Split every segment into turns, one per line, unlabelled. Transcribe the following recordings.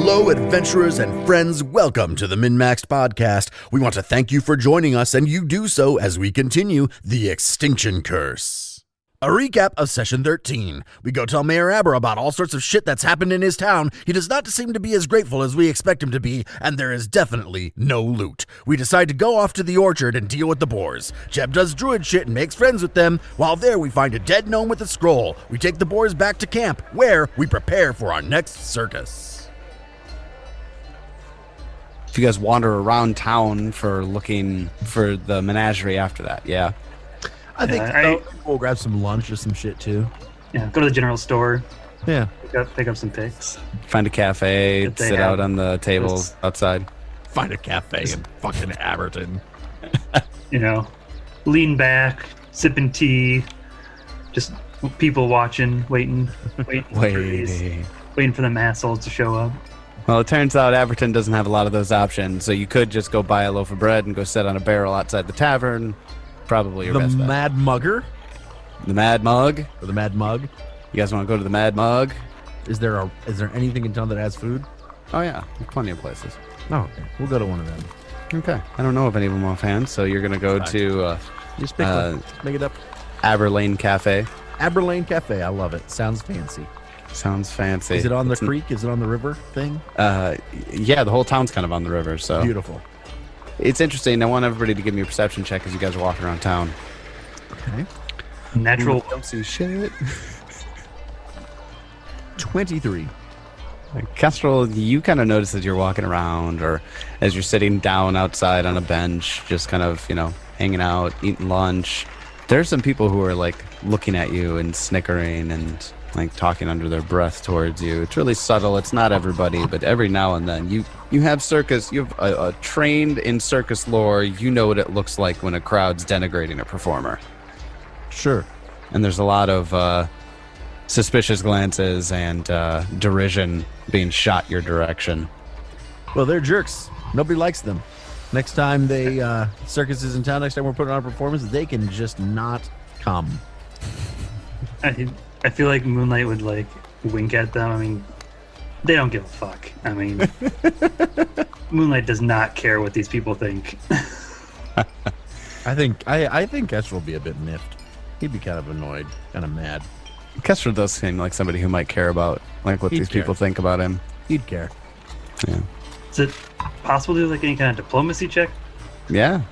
Hello, adventurers and friends. Welcome to the MNmaxed Podcast. We want to thank you for joining us, and you do so as we continue the Extinction Curse. A recap of Session 13. We go tell Mayor Aber about all sorts of shit that's happened in his town. He does not seem to be as grateful as we expect him to be, and there is definitely no loot. We decide to go off to the orchard and deal with the boars. Jeb does druid shit and makes friends with them. While there, we find a dead gnome with a scroll. We take the boars back to camp, where we prepare for our next circus.
If you guys wander around town for looking for the menagerie after that, yeah.
I think we'll grab some lunch or some shit too.
Yeah, go to the general store.
Yeah.
Pick up some picks.
Find a cafe, sit out on the tables outside.
Find a cafe in fucking Abberton.
Lean back, sipping tea, just people watching, waiting for them assholes to show up.
Well, it turns out Abberton doesn't have a lot of those options, so you could just go buy a loaf of bread and go sit on a barrel outside the tavern. Probably your best bet.
The Mad Mugger?
The Mad Mug?
Or the Mad Mug?
You guys want to go to the Mad Mug?
Is there anything in town that has food?
Oh, yeah. There's plenty of places.
Oh, okay. We'll go to one of them.
Okay. I don't know of any of them offhand, so you're going to go to...
Just pick one. Just make it up.
Aberlane Cafe.
Aberlane Cafe. I love it. Sounds fancy.
Sounds fancy.
Is it on the creek? Is it on the river thing?
Yeah, the whole town's kind of on the river, so...
Beautiful.
It's interesting. I want everybody to give me a perception check as you guys are walking around town.
Okay.
Natural.
Don't see shit.
23.
Kestrel, you kind of notice as you're walking around or as you're sitting down outside on a bench, just kind of, hanging out, eating lunch. There's some people who are like looking at you and snickering and like talking under their breath towards you. It's really subtle. It's not everybody, but every now and then you have circus. You have a trained in circus lore. You know what it looks like when a crowd's denigrating a performer.
Sure.
And there's a lot of suspicious glances and derision being shot your direction.
Well, they're jerks. Nobody likes them. Next time circus is in town, next time we're putting on a performance, they can just not come.
I feel like Moonlight would wink at them. I mean, they don't give a fuck. I mean, Moonlight does not care what these people think.
I think Kestrel will be a bit miffed. He'd be kind of annoyed, kind of mad.
Kestrel does seem like somebody who might care about what these people think about him.
He'd care.
Yeah.
Is it possible to do any kind of diplomacy check?
Yeah.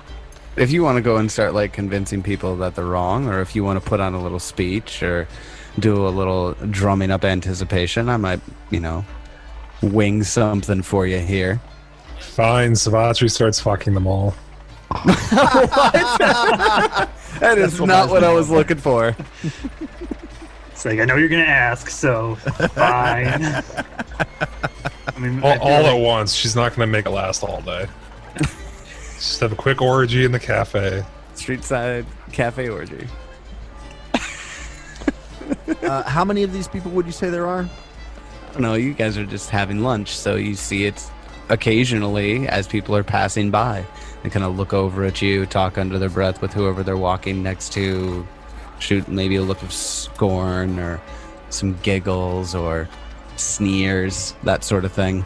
If you want to go and start convincing people that they're wrong, or if you want to put on a little speech or do a little drumming up anticipation, I might, wing something for you here.
Fine, Savatri starts fucking them all.
That is not what I was looking for.
It's I know you're going to ask, so fine. I mean,
all at once. She's not going to make it last all day. Just have a quick orgy in the cafe.
Street side cafe orgy.
How many of these people would you say there are?
I don't know. You guys are just having lunch, so you see it occasionally as people are passing by. They kind of look over at you, talk under their breath with whoever they're walking next to, shoot maybe a look of scorn or some giggles or sneers, that sort of thing.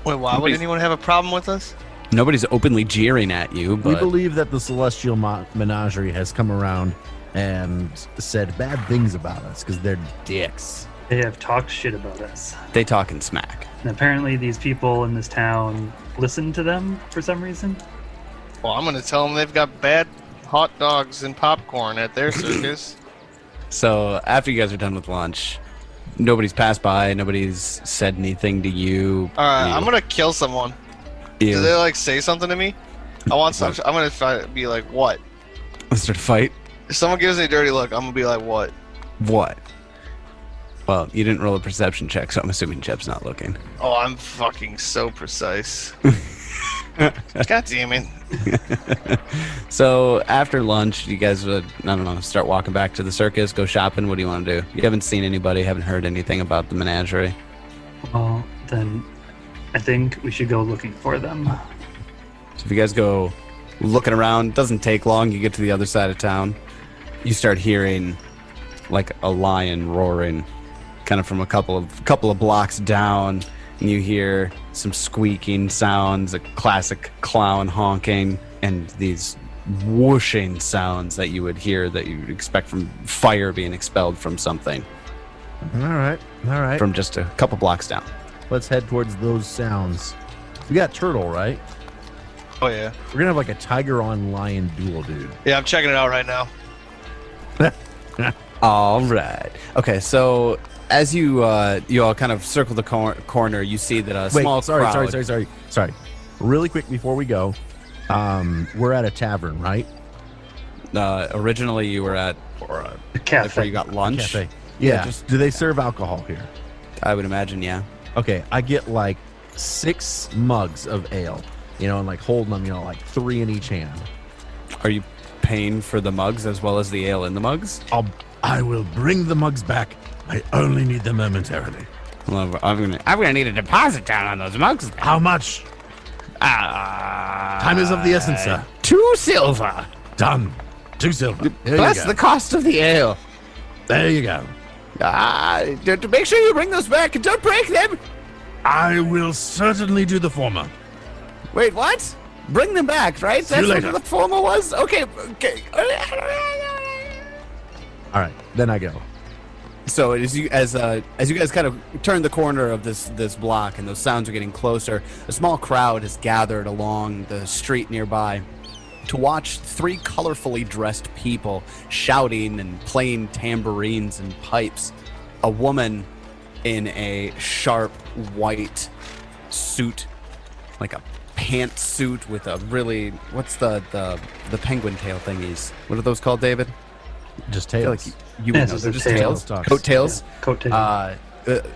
Wait, why would anyone have a problem with us?
Nobody's openly jeering at you, but...
We believe that the Celestial Menagerie has come around and said bad things about us because they're dicks.
They have talked shit about us.
They talking smack.
And apparently these people in this town listen to them for some reason.
Well, I'm going to tell them they've got bad hot dogs and popcorn at their circus.
So after you guys are done with lunch, nobody's passed by, nobody's said anything to you.
Alright, I'm going to kill someone.
You.
Do they say something to me? I want some. I'm going to be like, what?
Let's start a fight.
If someone gives me a dirty look, I'm going to be like, what?
What? Well, you didn't roll a perception check, so I'm assuming Jeb's not looking.
Oh, I'm fucking so precise. God damn it.
So after lunch, you guys would, start walking back to the circus, go shopping. What do you want to do? You haven't seen anybody, haven't heard anything about the menagerie.
Well, then I think we should go looking for them.
So if you guys go looking around, it doesn't take long. You get to the other side of town. You start hearing like a lion roaring kind of from a couple of blocks down. You hear some squeaking sounds, a classic clown honking, and these whooshing sounds that you would hear that you would expect from fire being expelled from something.
All right.
From just a couple blocks down.
Let's head towards those sounds. We got turtle, right?
Oh yeah.
We're gonna have like a tiger on lion duel, dude.
Yeah, I'm checking it out right now.
All right. Okay, so as you all kind of circle the corner, you see that a small crowd...
Sorry. Really quick before we go, we're at a tavern, right?
Originally, you were at
The cafe.
where you got lunch.
Cafe. Yeah.
just-
Do they serve alcohol here?
I would imagine, yeah.
Okay, I get like 6 mugs of ale, and like holding them, like 3 in each hand.
Are you paying for the mugs as well as the ale in the mugs?
I will bring the mugs back. I only need them momentarily.
Well, I'm gonna need a deposit down on those mugs.
How much? Time is of the essence, sir.
2 silver.
Done. 2 silver. There
Plus
you go.
the cost of the ale.
There you go.
To make sure you bring those back and don't break them.
I will certainly do the former.
Wait, what? Bring them back, right?
See you
That's
later.
what the former was? Okay.
All right, then I go.
So as you guys kind of turn the corner of this block and those sounds are getting closer, a small crowd has gathered along the street nearby to watch 3 colorfully dressed people shouting and playing tambourines and pipes. A woman in a sharp white suit, like a pantsuit with a really, what's the penguin tail thingies? What are those called, David?
Just
I feel
tails.
like you
Yeah,
would know.
it's
They're
just
just
tails.
tails. Coat tails.
Yeah, coat tail.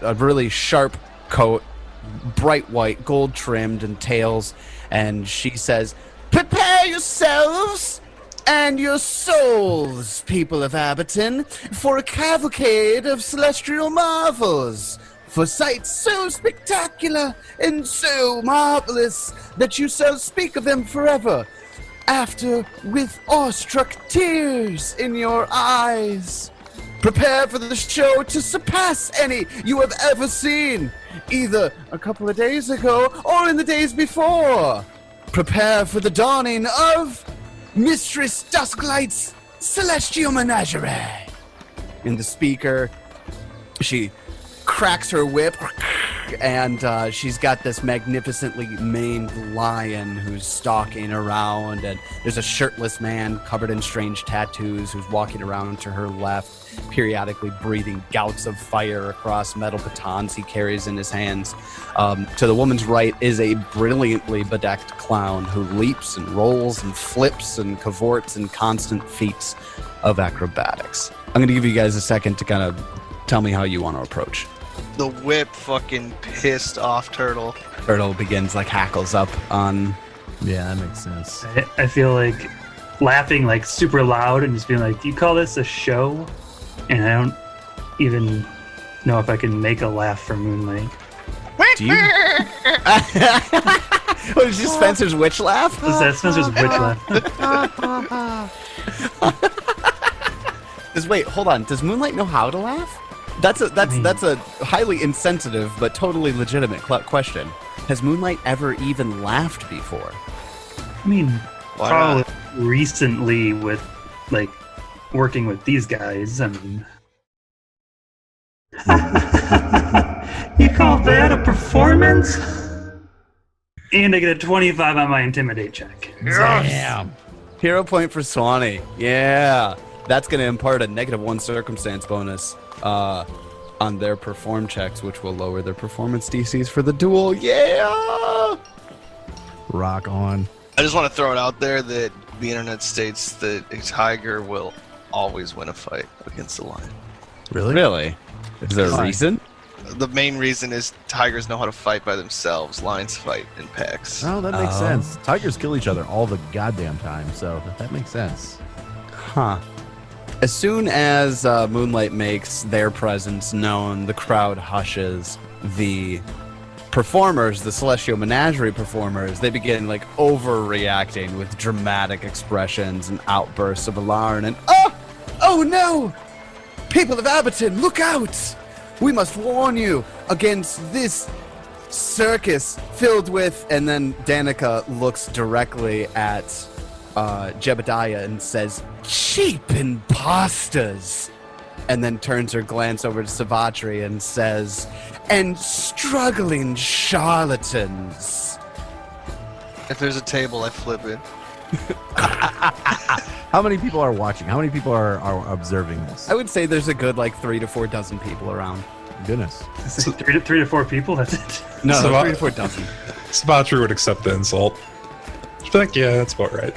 A really sharp coat, bright white, gold trimmed, and tails. And she says, "Prepare yourselves and your souls, people of Abberton, for a cavalcade of celestial marvels. For sights so spectacular and so marvelous that you shall speak of them forever. After, with awestruck tears in your eyes. Prepare for the show to surpass any you have ever seen, either a couple of days ago or in the days before. Prepare for the dawning of Mistress Dusklight's Celestial Menagerie." And the speaker, she cracks her whip, and she's got this magnificently maned lion who's stalking around, and there's a shirtless man covered in strange tattoos who's walking around to her left, periodically breathing gouts of fire across metal batons he carries in his hands. To the woman's right is a brilliantly bedecked clown who leaps and rolls and flips and cavorts in constant feats of acrobatics. I'm going to give you guys a second to kind of tell me how you want to approach.
The whip fucking pissed off Turtle.
Turtle begins hackles up on.
Yeah, that makes sense.
I feel like laughing super loud and just being like, "Do you call this a show?" And I don't even know if I can make a laugh for Moonlight.
Do you? What is this, Spencer's witch laugh?
Is that Spencer's witch laugh?
Wait, hold on. Does Moonlight know how to laugh? That's a highly insensitive but totally legitimate question. Has Moonlight ever even laughed before?
I mean,
Why
probably recently with working with these guys. I mean, you call that a performance? And I get a 25 on my intimidate check.
Damn.
Hero point for Swanee. Yeah. That's going to impart a -1 circumstance bonus on their perform checks, which will lower their performance DCs for the duel. Yeah!
Rock on.
I just want to throw it out there that the internet states that a tiger will always win a fight against a lion.
Really?
Really? Is there a reason?
The main reason is tigers know how to fight by themselves. Lions fight in packs.
Oh, that makes sense. Tigers kill each other all the goddamn time, so that makes sense.
Huh. As soon as Moonlight makes their presence known, the crowd hushes. The performers, the Celestial Menagerie performers, they begin overreacting with dramatic expressions and outbursts of alarm and oh no! People of Abberton, look out! We must warn you against this circus filled with, and then Danica looks directly at Jebediah and says, cheap imposters. And then turns her glance over to Savatri and says, and struggling charlatans.
If there's a table, I flip it.
How many people are watching? How many people are observing this?
I would say there's a good 3 to 4 dozen people around.
Goodness.
Three to four people. That's it.
No,
So
3 to 4 dozen.
Sabatri would accept the insult. She'd be like, yeah, that's about right.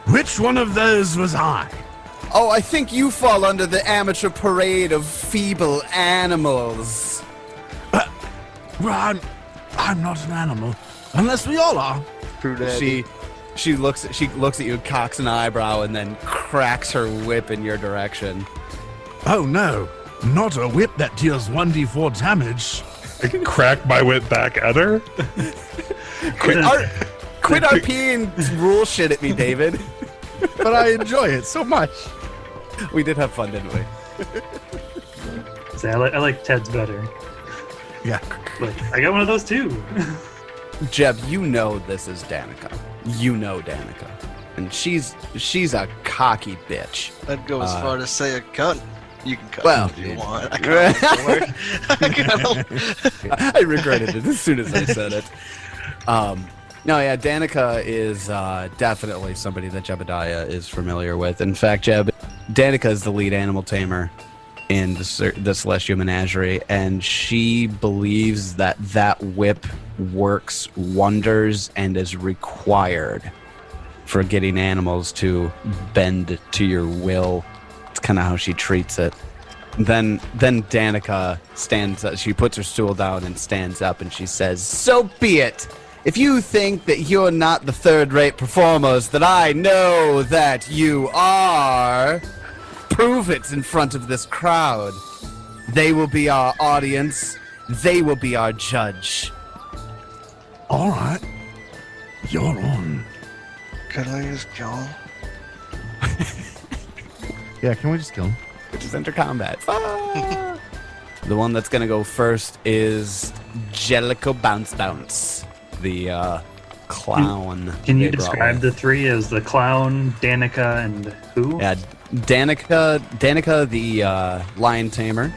Which one of those was I?
Oh, I think you fall under the amateur parade of feeble animals.
Well, I'm not an animal, unless we all are.
She looks at you, cocks an eyebrow, and then cracks her whip in your direction.
Oh no, not a whip that deals 1d4 damage.
I can crack my whip back at her.
Quit RPing rule shit at me, David.
But I enjoy it so much.
We did have fun, didn't we?
See, I like Ted's better.
Yeah.
But I got one of those too.
Jeb, you know this is Danica. You know Danica. And she's a cocky bitch.
I'd go as far to say a cunt. You can cut
Well,
if you want. I can't
I regretted it as soon as I said it. No, yeah, Danica is definitely somebody that Jebediah is familiar with. In fact, Danica is the lead animal tamer in the Celestial Menagerie, and she believes that whip works wonders and is required for getting animals to bend to your will. It's kind of how she treats it. Then Danica stands up. She puts her stool down and stands up, and she says, so be it. If you think that you're not the third-rate performers that I know that you are, prove it in front of this crowd. They will be our audience. They will be our judge.
All right. You're on.
Can I just kill him?
Yeah, can we just kill him?
Just enter combat. Ah! The one that's going to go first is Jellicoe Bounce Bounce, the clown.
Can you
they brought
describe
with.
the three as the clown, Danica, and who?
Yeah, Danica, the lion tamer.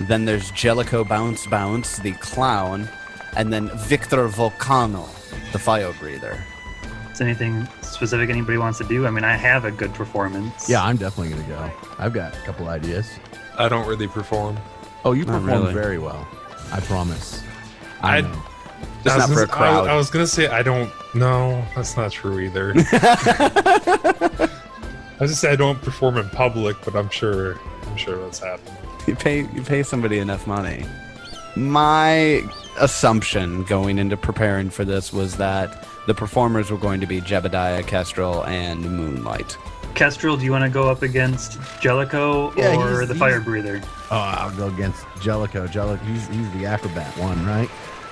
Then there's Jellicoe Bounce Bounce, the clown, and then Victor Volcano, the fire breather.
Is there anything specific anybody wants to do? I mean, I have a good performance.
Yeah, I'm definitely going to go. I've got a couple ideas.
I don't really perform.
Oh, you
Not
performed
really.
very well. I promise.
I-
know.
Just not for a crowd.
I was gonna say I don't. No, that's not true either. I was just say I don't perform in public, but I'm sure that's happening.
You pay somebody enough money. My assumption going into preparing for this was that the performers were going to be Jebediah, Kestrel, and Moonlight.
Kestrel, do you want to go up against Jellicoe
Yeah,
or
he's-
the fire breather?
Oh, I'll go against Jellicoe. He's the acrobat one, right?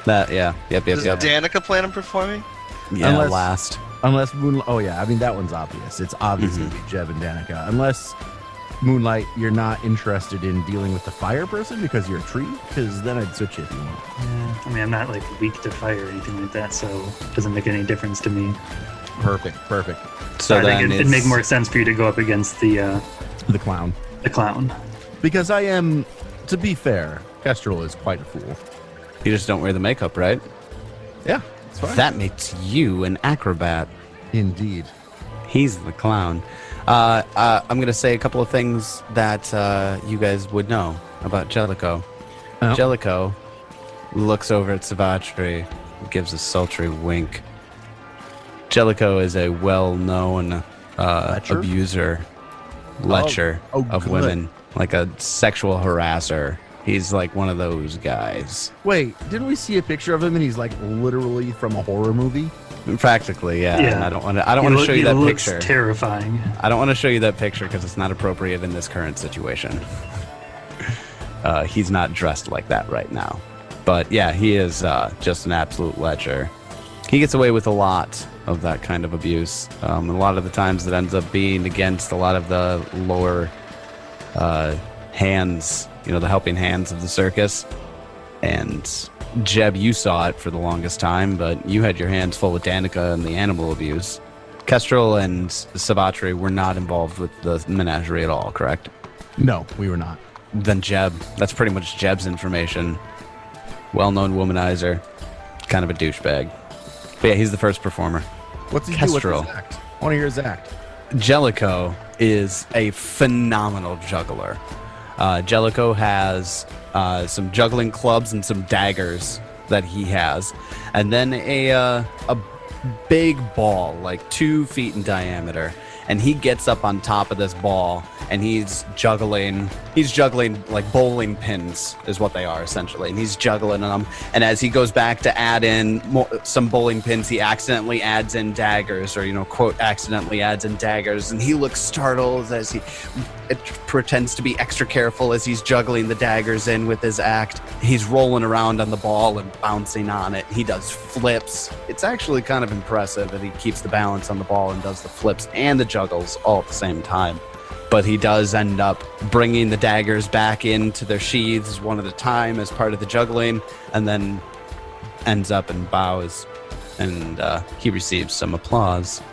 Yep.
Does Danica plan on performing?
Yeah,
Unless-
last.
Unless Moonlight. Oh, yeah. I mean, that one's obvious. It's obvious
Mm-hmm.
to be Jeb and Danica. Unless Moonlight, you're not interested in dealing with the fire person because you're a tree, because then I'd switch you if you want.
Yeah, I mean, I'm not like weak to fire or anything like that, so it doesn't make any difference to me.
Perfect.
So
I think
then
it'd make more sense for you to go up against the
The clown.
clown.
Because I am, to be fair, Kestrel is quite a fool.
You just don't wear the makeup, right?
Yeah, it's fine.
That makes you an acrobat.
Indeed.
He's the clown. I'm going to say a couple of things that you guys would know about Jellicoe.
Oh.
Jellicoe looks over at Savatri, gives a sultry wink. Jellicoe is a well-known
Lecher?
abuser, lecher
Oh,
of
good.
women, like a sexual harasser. He's like one of those guys.
Wait, didn't we see a picture of him and he's like literally from a horror movie?
Practically, yeah.
Yeah.
And I don't want to show you that
He
picture.
looks terrifying.
I don't want to show you that picture because it's not appropriate in this current situation. He's not dressed like that right now. But yeah, he is just an absolute lecher. He gets away with a lot of that kind of abuse. A lot of the times it ends up being against a lot of the lower hands, the helping hands of the circus. And Jeb, you saw it for the longest time, but you had your hands full with Danica and the animal abuse. Kestrel and Savatri were not involved with the menagerie at all, correct?
No, we were not.
Then Jeb, that's pretty much Jeb's information. Well-known womanizer, kind of a douchebag. But yeah, he's the first performer.
What's he
Kestrel.
do? What's his act? I want to hear his act.
Jellicoe is a phenomenal juggler. Jellicoe has some juggling clubs and some daggers that he has, and then a big ball, like 2 feet in diameter. And he gets up on top of this ball, and he's juggling like bowling pins is what they are essentially, and he's juggling them. And as he goes back to add in some bowling pins, he accidentally adds in daggers, or quote, accidentally adds in daggers, and he looks startled as he pretends to be extra careful as he's juggling the daggers in with his act. He's rolling around on the ball and bouncing on it. He does flips. It's actually kind of impressive that he keeps the balance on the ball and does the flips and the juggles all at the same time. But he does end up bringing the daggers back into their sheaths one at a time as part of the juggling, and then ends up and bows, and he receives some applause.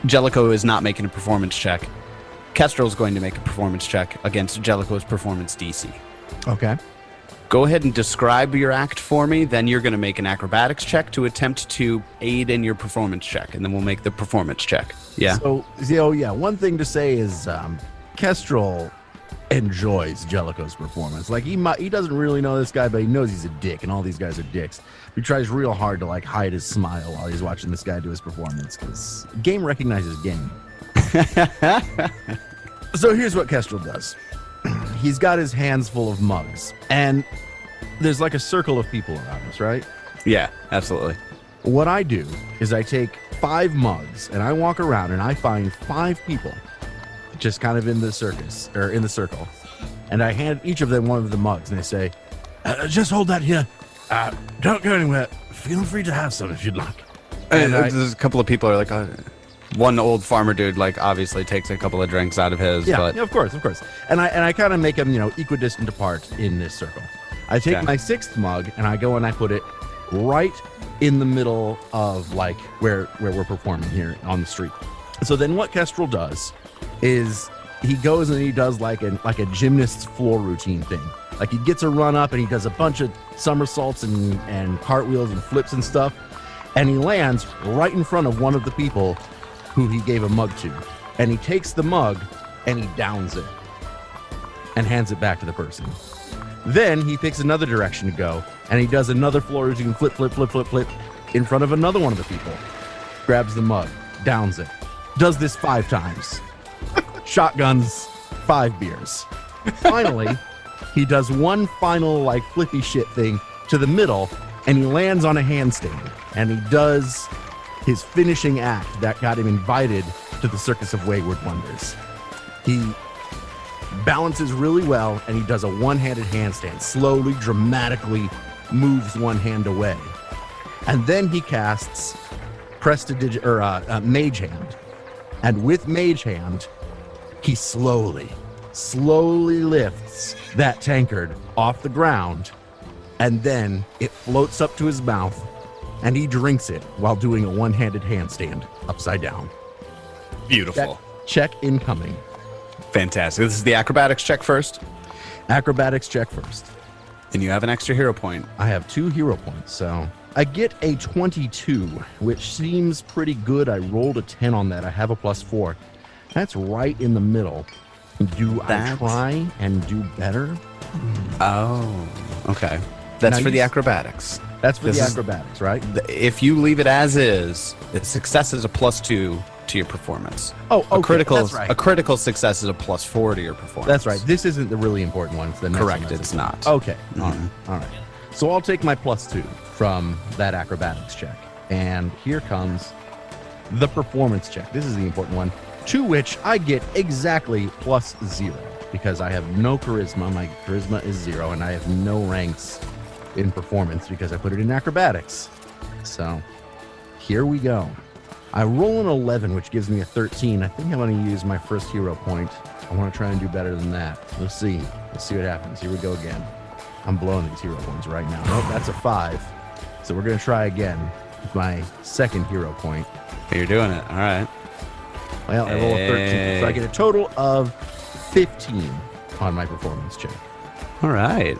Jellicoe is not making a performance check. Kestrel's going to make a performance check against Jellicoe's performance DC.
Okay.
Go ahead and describe your act for me, then you're going to make an acrobatics check to attempt to aid in your performance check, and then we'll make the performance check. Yeah?
So, one thing to say is Kestrel enjoys Jellicoe's performance. Like, he doesn't really know this guy, but he knows he's a dick, and all these guys are dicks. He tries real hard to, hide his smile while he's watching this guy do his performance, because game recognizes game. So here's what Kestrel does. He's got his hands full of mugs, and there's like a circle of people around us, right?
Yeah, absolutely.
What I do is I take 5 mugs and I walk around and I find 5 people just kind of in the circle, and I hand each of them one of the mugs and I say, just hold that here. Don't go anywhere. Feel free to have some if you'd like.
And there's a couple of people are like, one old farmer dude, obviously takes a couple of drinks out of his.
Yeah,
but
of course. And I kind of make them, equidistant apart in this circle. I take my 6th mug and I go and I put it right in the middle of where we're performing here on the street. So then what Kestrel does is he goes and he does like a gymnast's floor routine thing. Like, he gets a run up and he does a bunch of somersaults and cartwheels and flips and stuff, and he lands right in front of one of the people who he gave a mug to, and he takes the mug and he downs it and hands it back to the person. Then he picks another direction to go, and he does another floor routine, flip in front of another one of the people, grabs the mug, downs it, does this 5 times, shotguns 5 beers. Finally, he does one final flippy shit thing to the middle, and he lands on a handstand, and he does his finishing act that got him invited to the Circus of Wayward Wonders. He balances really well, and he does a one-handed handstand, slowly, dramatically moves one hand away. And then he casts Mage Hand. And with Mage Hand, he slowly lifts that tankard off the ground, and then it floats up to his mouth, and he drinks it while doing a one-handed handstand upside down.
Beautiful.
Check incoming.
Fantastic. This is the acrobatics check first.
Acrobatics check first.
And you have an extra hero point.
I have 2 hero points, so I get a 22, which seems pretty good. I rolled a 10 on that. I have a +4. That's right in the middle. Do I try and do better?
Oh, okay. That's for the acrobatics.
That's for the acrobatics, right?
If you leave it as is, the success is a +2 to your performance.
Oh, okay. That's right.
A critical success is a +4 to your performance.
That's right. This isn't the really important one. It's the next
correct.
one.
It's not.
Okay. All right. So I'll take my +2 from that acrobatics check, and here comes the performance check. This is the important one, to which I get exactly +0 because I have no charisma. My charisma is 0, and I have no ranks in performance because I put it in acrobatics. So here we go. I roll an 11, which gives me a 13. I think I'm going to use my first hero point. I want to try and do better than that. Let's see what happens. Here we go again. I'm blowing these hero points right now. Nope, that's a 5. So we're going to try again with my second hero point.
You're doing it. All right.
Well, I roll a 13. So I get a total of 15 on my performance check.
All right.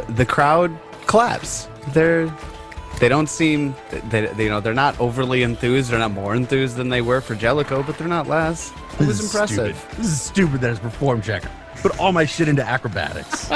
The crowd claps. They don't seem, they're not overly enthused. They're not more enthused than they were for Jellicoe, but they're not less. It was impressive.
Stupid. This is stupid that it's perform check. Put all my shit into acrobatics.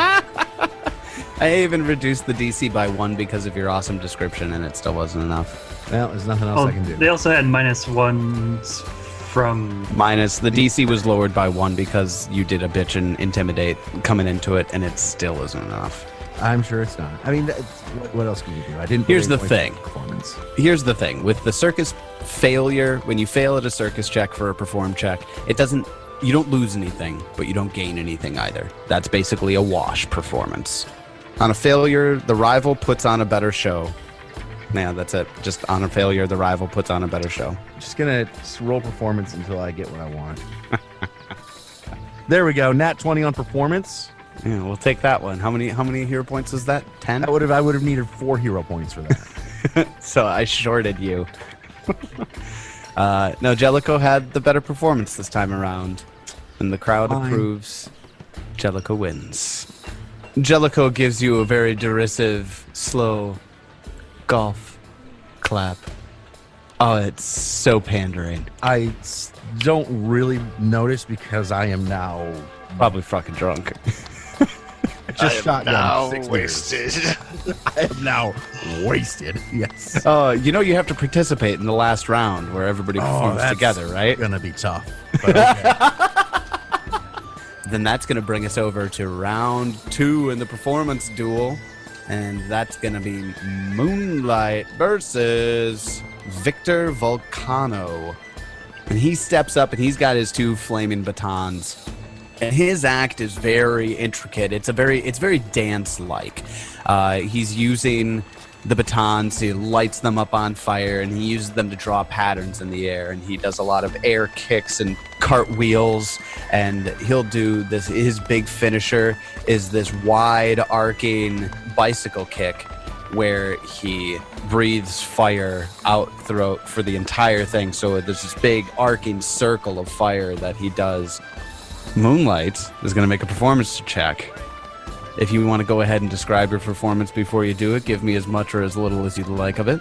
I even reduced the DC by 1 because of your awesome description, and it still wasn't enough.
Well, there's nothing else I can do.
They also had -1s from...
Minus, the DC was lowered by 1 because you did a bitch and intimidate coming into it, and it still isn't enough.
I'm sure it's not. I mean, what else can you do? I didn't.
Here's the
put any
thing.
points in performance.
Here's the thing. With the circus failure, when you fail at a circus check for a perform check, you don't lose anything, but you don't gain anything either. That's basically a wash performance. On a failure, the rival puts on a better show. Yeah, that's it. Just on a failure, the rival puts on a better show.
Just gonna roll performance until I get what I want. There we go. Nat 20 on performance.
Yeah, we'll take that one. How many hero points was that? 10?
I would have needed 4 hero points for that.
So I shorted you. No, Jellicoe had the better performance this time around, and the crowd approves. Jellicoe wins. Jellicoe gives you a very derisive, slow golf clap. Oh, it's so pandering.
I don't really notice because I am now
Probably fucking drunk.
just shotgun
now
6
wasted.
I am now wasted. Yes.
You have to participate in the last round where everybody performs
that's
together, right?
Gonna be tough. But okay.
Then that's going to bring us over to round 2 in the performance duel. And that's going to be Moonlight versus Victor Volcano. And he steps up and he's got his 2 flaming batons. And his act is very intricate. It's very dance-like. He's using the batons, he lights them up on fire, and he uses them to draw patterns in the air. And he does a lot of air kicks and cartwheels. And he'll do this. His big finisher is this wide arcing bicycle kick where he breathes fire out throughout for the entire thing. So there's this big arcing circle of fire that he does. Moonlight is going to make a performance check. If you want to go ahead and describe your performance before you do it, give me as much or as little as you'd like of it.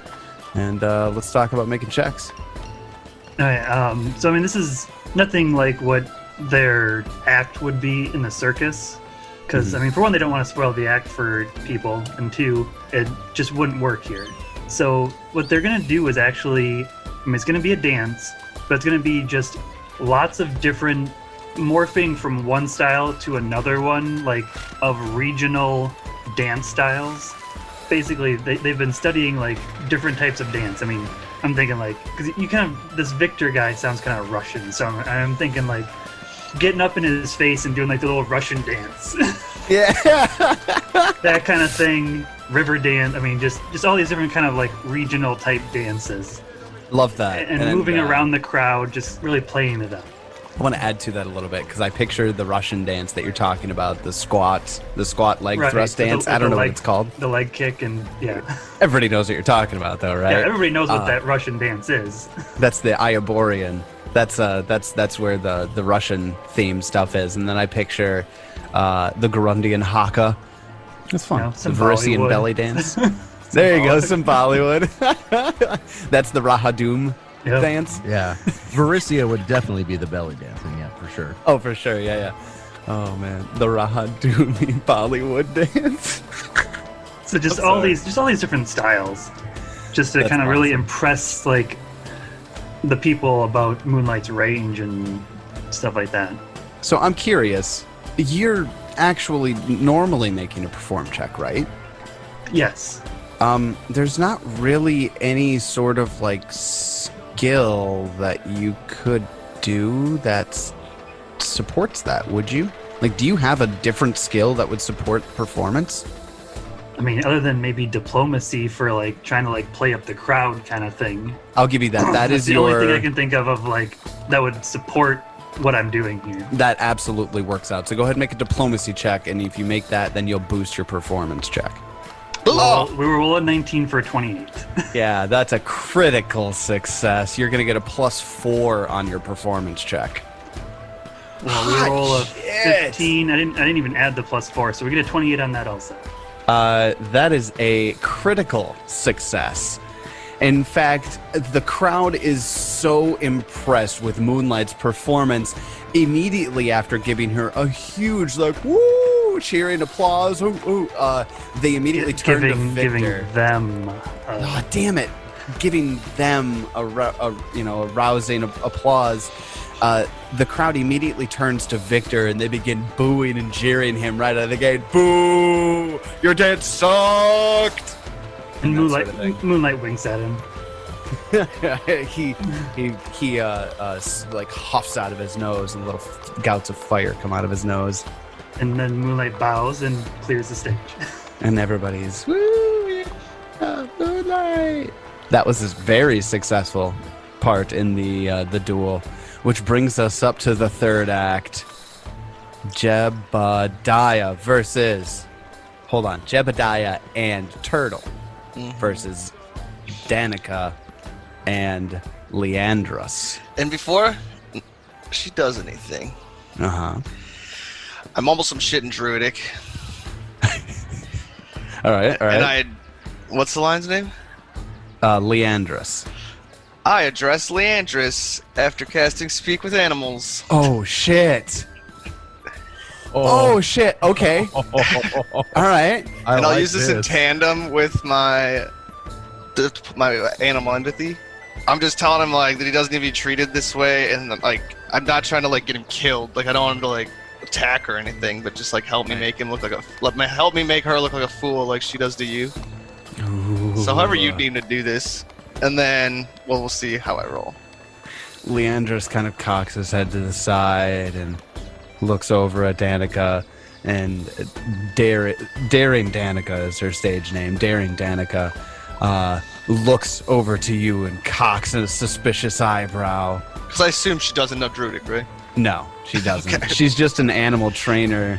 And let's talk about making checks.
All right, so, I mean, this is nothing like what their act would be in the circus. Because, I mean, for one, they don't want to spoil the act for people. And 2, it just wouldn't work here. So what they're going to do is actually, I mean, it's going to be a dance, but it's going to be just lots of different morphing from one style to another one, like of regional dance styles. Basically, they've been studying like different types of dance. I mean, I'm thinking like, because you kind of, this Victor guy sounds kind of Russian, so I'm thinking like getting up in his face and doing like the little Russian dance.
Yeah.
That kind of thing. River dance. I mean, just all these different kind of like regional type dances.
Love that.
And moving around the crowd, just really playing it up.
I want to add to that a little bit because I picture the Russian dance that you're talking about, the squat leg thrust dance. I don't know what it's called.
The leg kick and yeah.
Everybody knows what you're talking about, though, right?
Yeah, everybody knows what that Russian dance is.
That's the Iaborian. That's where the Russian theme stuff is, and then I picture the Garundian haka. That's fun.
The
Varisian belly dance. There you go, some Bollywood. That's the Rahadum dance.
Yeah. Varisia would definitely be the belly dancing, yeah, for sure.
Oh, for sure, yeah. Oh man, the Rahadumi Bollywood dance.
So just all these different styles, just to kind of really impress like the people about Moonlight's range and stuff like that.
So I'm curious, you're actually normally making a perform check, right?
Yes.
There's not really any sort of like skill that you could do that supports that, would you? Like, do you have a different skill that would support performance?
I mean, other than maybe diplomacy for like trying to like play up the crowd kind of thing.
I'll give you that. That is
the
your
only thing I can think of like that would support what I'm doing here.
That absolutely works out. So go ahead and make a diplomacy check, and if you make that, then you'll boost your performance check.
Well, we were rolling 19 for 28.
Yeah, that's a critical success. You're going to get a +4 on your performance check.
Well, we roll a 15. I didn't even add the +4, so we get a 28 on that also.
That is a critical success. In fact, the crowd is so impressed with Moonlight's performance immediately after giving her a huge, like, woo, cheering applause. They immediately turn to Victor.
Giving them.
Oh, damn it. Giving them a rousing applause. The crowd immediately turns to Victor and they begin booing and jeering him right out of the gate. Boo! Your dance sucked!
And Moonlight winks at him.
he like huffs out of his nose and little gouts of fire come out of his nose.
And then Moonlight bows and clears the stage.
And everybody's, woo! Yeah, Moonlight! That was his very successful part in the duel, which brings us up to the third act. Jebediah versus... Hold on. Jebediah and Turtle versus Danica and Leandrus.
And before she does anything, I'm almost some shit in Druidic.
All right.
And what's the line's name?
Leandrus.
I address Leandrus after casting Speak with Animals.
Oh, shit. Oh shit. Okay. All right.
And I'll use this in tandem with my animal empathy. I'm just telling him like that he doesn't need to be treated this way, and like I'm not trying to like get him killed. Like I don't want him to like attack or anything, but just like help me make him look like help me make her look like a fool like she does to you. Ooh. So however you need to do this, and then we'll see how I roll.
Leandrus kind of cocks his head to the side and looks over at Danica, and Daring Danica is her stage name. Daring Danica looks over to you and cocks a suspicious eyebrow.
Because I assume she doesn't know Druidic, right?
No, she doesn't. Okay. She's just an animal trainer.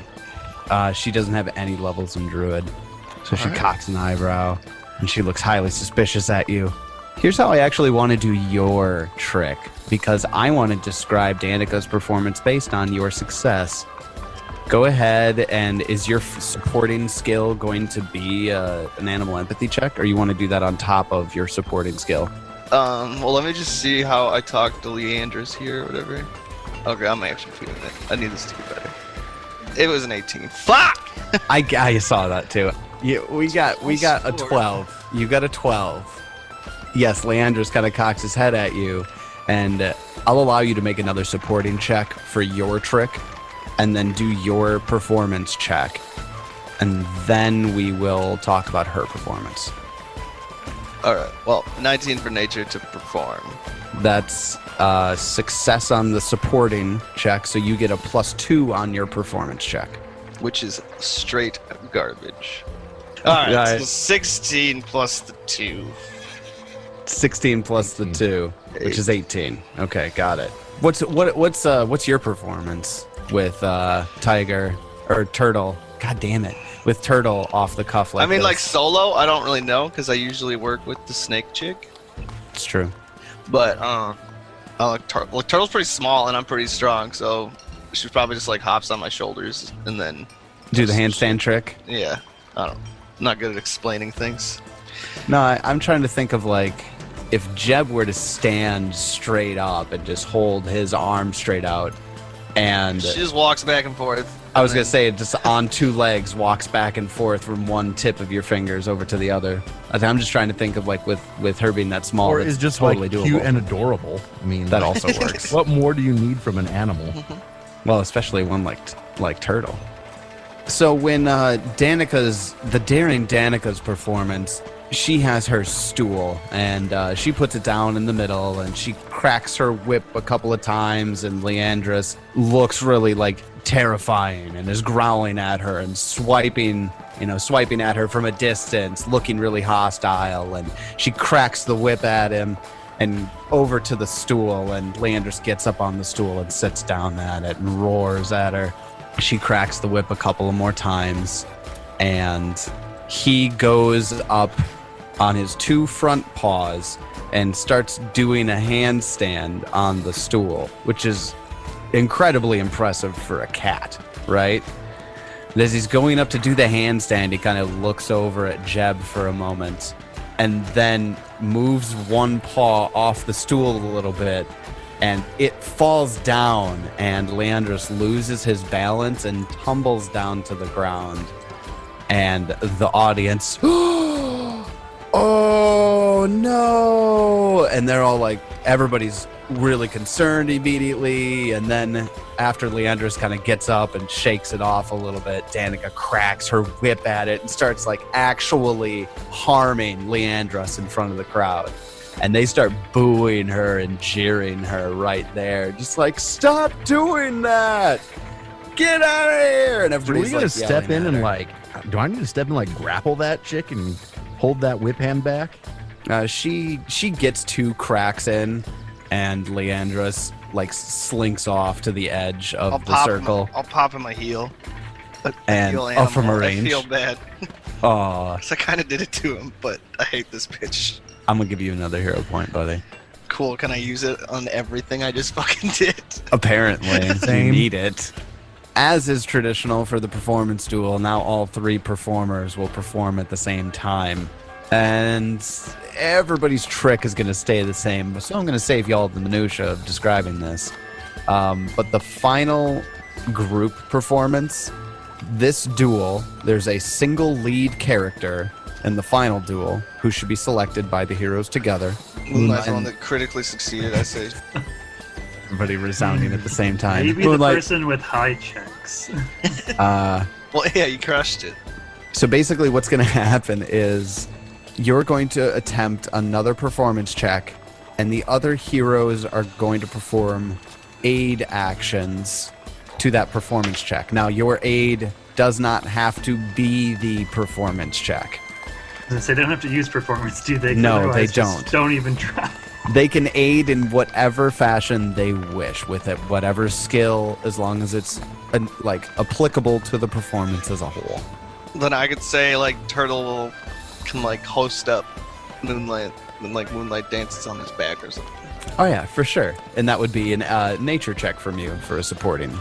She doesn't have any levels in Druid. So she cocks an eyebrow, and she looks highly suspicious at you. Here's how I actually want to do your trick, because I want to describe Danica's performance based on your success. Go ahead, and is your supporting skill going to be an animal empathy check, or you want to do that on top of your supporting skill?
Well, let me just see how I talk to Leandrus here or whatever. Okay, I'm actually feeling it. I need this to be better. It was an 18. Fuck!
I saw that too. Yeah, we got a 12. You got a 12. Yes, Leandrus kind of cocks his head at you, and I'll allow you to make another supporting check for your trick, and then do your performance check, and then we will talk about her performance.
All right. Well, 19 for nature to perform.
That's success on the supporting check, so you get a +2 on your performance check.
Which is straight garbage. All right, so 16 plus the 2.
16 plus the 2, which is 18. Okay, got it. What's your performance with Tiger or Turtle? God damn it, with Turtle off the cuff like this.
Like solo, I don't really know because I usually work with the snake chick.
It's true.
But Turtle's pretty small and I'm pretty strong, so she probably just like hops on my shoulders and then
do the handstand trick.
Yeah, I don't know. I'm not good at explaining things.
No, I'm trying to think of like if Jeb were to stand straight up and just hold his arm straight out, and
she just walks back and forth.
I was gonna say just on 2 legs walks back and forth from one tip of your fingers over to the other. I'm just trying to think of like with her being that small,
or is just totally like cute and adorable. I mean,
that also works.
What more do you need from an animal?
Well, especially one like Turtle. So when the Daring Danica's performance, she has her stool and she puts it down in the middle and she cracks her whip a couple of times, and Leandrus looks really like terrifying and is growling at her and swiping at her from a distance, looking really hostile, and she cracks the whip at him and over to the stool, and Leandris gets up on the stool and sits down at it and roars at her. She cracks the whip a couple of more times, and he goes up on his 2 front paws and starts doing a handstand on the stool, which is incredibly impressive for a cat, right? And as he's going up to do the handstand, he kind of looks over at Jeb for a moment and then moves one paw off the stool a little bit, and it falls down, and Leandris loses his balance and tumbles down to the ground. And the audience, oh no! And they're all like, everybody's really concerned immediately. And then after Leandris kind of gets up and shakes it off a little bit, Danica cracks her whip at it and starts like actually harming Leandris in front of the crowd. And they start booing her and jeering her right there. Just like, stop doing that! Get out of here! And everybody's
Do we
like,
gotta step in and
her.
like, do I need to step in like grapple that chick and hold that whip hand back?
She gets 2 cracks in, and Leandris like slinks off to the edge of the circle.
I'll pop in my heel.
And from a range.
I feel bad.
Oh,
I kind of did it to him, but I hate this bitch.
I'm gonna give you another hero point, buddy.
Cool, can I use it on everything I just fucking did?
Apparently, you
Same.
need it. As is traditional for the performance duel, now all 3 performers will perform at the same time. And everybody's trick is going to stay the same, so I'm going to save y'all the minutia of describing this. But the final group performance, this duel, there's a single lead character in the final duel who should be selected by the heroes together.
Moonlight's the one that critically succeeded, I say.
Everybody resounding at the same time.
Maybe the person with high checks.
Well, yeah, you crushed it.
So basically what's going to happen is you're going to attempt another performance check, and the other heroes are going to perform aid actions to that performance check. Now, your aid does not have to be the performance check.
They don't have to use performance, do they? 'Cause
No,
otherwise
they
just
don't.
Don't even try.
They can aid in whatever fashion they wish with it, whatever skill, as long as it's like applicable to the performance as a whole.
Then I could say, like, Turtle can, like, host up Moonlight when, like, Moonlight dances on his back or something.
Oh yeah, for sure. And that would be a nature check from you for a supporting.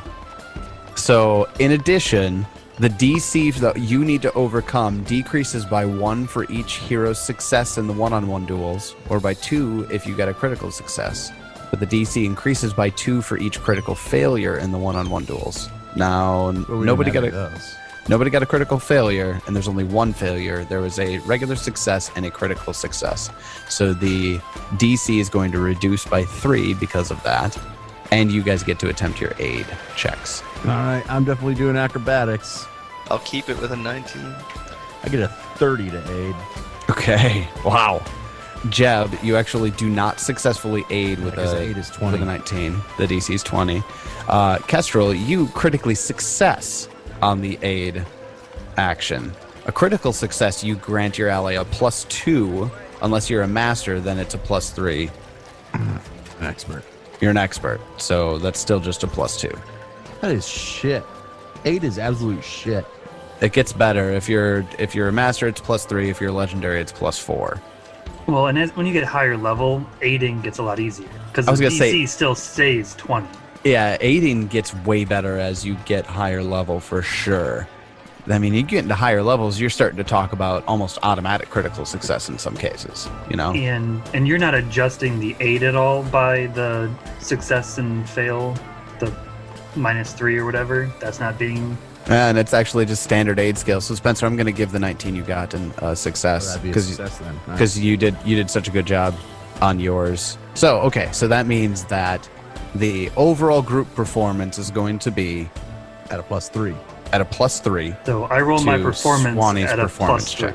So, in addition, the DC that you need to overcome decreases by 1 for each hero's success in the one-on-one duels, or by 2 if you get a critical success. But the DC increases by 2 for each critical failure in the one-on-one duels. Now, nobody got a critical failure, and there's only 1 failure. There was a regular success and a critical success. So the DC is going to reduce by 3 because of that, and you guys get to attempt your aid checks.
All right, I'm definitely doing acrobatics.
I'll keep it with a 19.
I get a 30 to aid.
Okay. Wow. Jeb, you actually do not successfully aid with
Because aid is 20.
with a 19. The DC is 20. Kestrel, you critically success on the aid action. A critical success, you grant your ally a +2. Unless you're a master, then it's a +3.
An expert.
You're an expert, so that's still just a +2.
That is shit. 8 is absolute shit.
It gets better. If you're a master, it's +3. If you're legendary, it's +4.
Well, and when you get higher level, aiding gets a lot easier. Because
I was
the
gonna
DC
say-
still stays 20.
Yeah, aiding gets way better as you get higher level for sure. I mean, you get into higher levels, you're starting to talk about almost automatic critical success in some cases, you know?
And you're not adjusting the aid at all by the success and fail, the -3 or whatever. That's not being...
And it's actually just standard aid scale. So Spencer, I'm going to give the 19 you got in success
That'd be a
because
success then. Nice.
because you did such a good job on yours. So okay, so that means that the overall group performance is going to be
at a +3.
at a +3.
So I roll my
To
performance
Swanee's
at a
performance
+3.
check.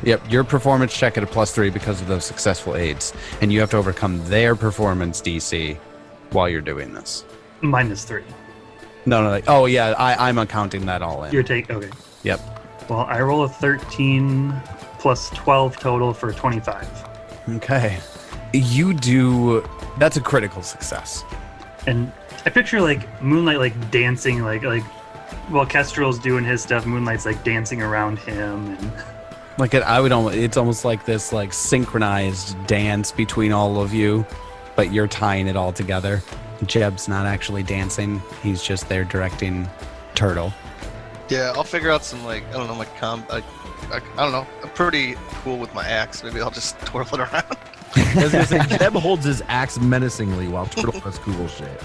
Yep, your performance check at a +3 because of those successful aids, and you have to overcome their performance DC while you're doing this.
-3.
No. Oh yeah, I'm accounting that all in.
Okay.
Yep.
Well, I roll a 13 plus 12 total for 25.
Okay. You do. That's a critical success.
And I picture like Moonlight like dancing, like while Kestrel's doing his stuff, Moonlight's like dancing around him, and
Like it's almost like this like synchronized dance between all of you, but you're tying it all together. Jeb's not actually dancing; he's just there directing Turtle.
Yeah, I'll figure out some like I don't know I don't know. I'm pretty cool with my axe. Maybe I'll just twirl it around.
I was gonna say, Jeb holds his axe menacingly while Turtle does cool shit.